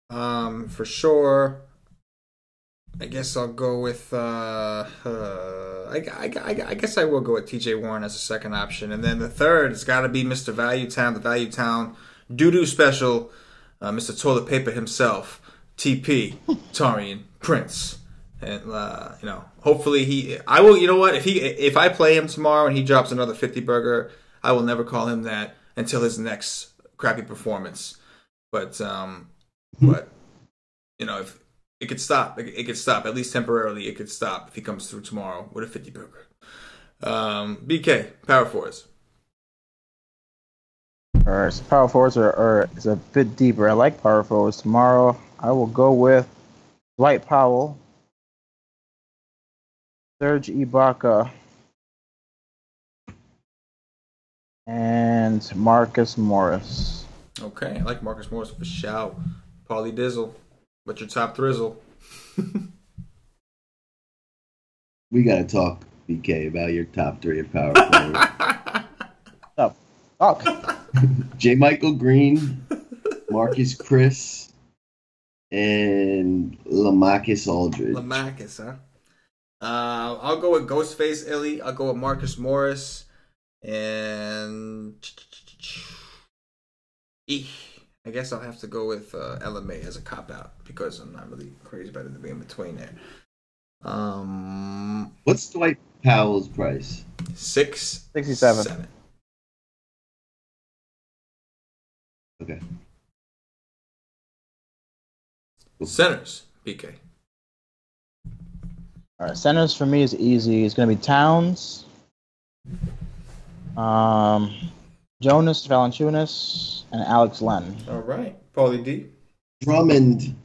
Speaker 1: for sure. I guess I'll go with. I guess I will go with T.J. Warren as a second option, and then the third has got to be Mr. Value Town, the Value Town doo-doo special, Mr. Toilet Paper himself, TP, Taurean Prince, and hopefully I will. You know what? If I play him tomorrow and he drops another 50 burger, I will never call him that until his next crappy performance. But if it could stop. It could stop, at least temporarily. It could stop if he comes through tomorrow with a 50 burger. BK, power forwards.
Speaker 2: All right, so power forwards is a bit deeper. I like power forwards. Tomorrow, I will go with Dwight Powell, Serge Ibaka, and Marcus Morris.
Speaker 1: Okay, I like Marcus Morris for shout. Paulie Dizzle. What's your top thrizzle?
Speaker 3: We got to talk, BK, about your top three of power forward. J. Michael Green, Marcus Chris, and LaMarcus Aldridge.
Speaker 1: LaMarcus, huh? I'll go with Ghostface Illy. I'll go with Marcus Morris. And I guess I'll have to go with LMA as a cop-out because I'm not really crazy about it to be in between there.
Speaker 3: What's Dwight Powell's price?
Speaker 2: 67.
Speaker 3: Okay.
Speaker 1: Centers, BK.
Speaker 2: All right, centers for me is easy. It's going to be Towns, Jonas Valanciunas, and Alex Len.
Speaker 1: All right. Paulie D.
Speaker 3: Drummond,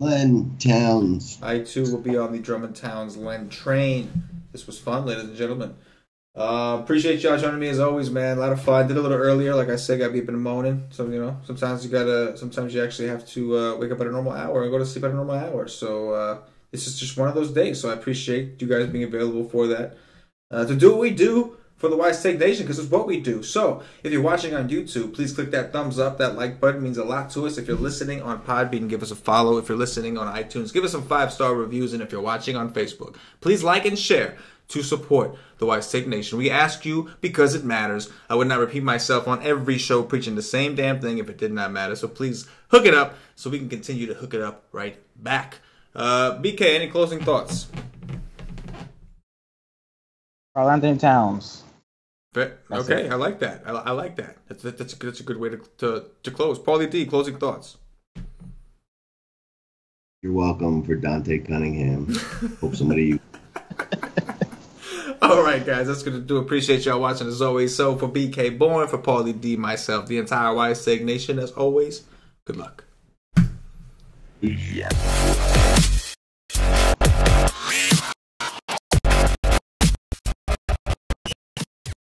Speaker 3: Len, Towns.
Speaker 1: I, too, will be on the Drummond Towns Len train. This was fun, ladies and gentlemen. Appreciate y'all joining me as always, man. A lot of fun. Did a little earlier, like I said, got beeping and moaning. So sometimes you actually have to wake up at a normal hour and go to sleep at a normal hour. So this is just one of those days. So I appreciate you guys being available for that. To do what we do for the Wise Take Nation, because it's what we do. So if you're watching on YouTube, please click that thumbs up. That like button means a lot to us. If you're listening on Podbean, give us a follow. If you're listening on iTunes, give us some 5-star reviews. And if you're watching on Facebook, please like and share to support the Wise Take Nation. We ask you because it matters. I would not repeat myself on every show preaching the same damn thing if it did not matter. So please hook it up so we can continue to hook it up right back. BK, any closing thoughts?
Speaker 2: Karl Anthony Towns.
Speaker 1: Okay, I like that. I like that. That's a good way to close. Paulie D, closing thoughts.
Speaker 3: You're welcome for Dante Cunningham. Hope somebody.
Speaker 1: All right, guys, that's gonna do. Appreciate y'all watching as always. So for BK Born, for Paulie D, myself, the entire Wise Take Nation, as always, good luck.
Speaker 3: Yeah.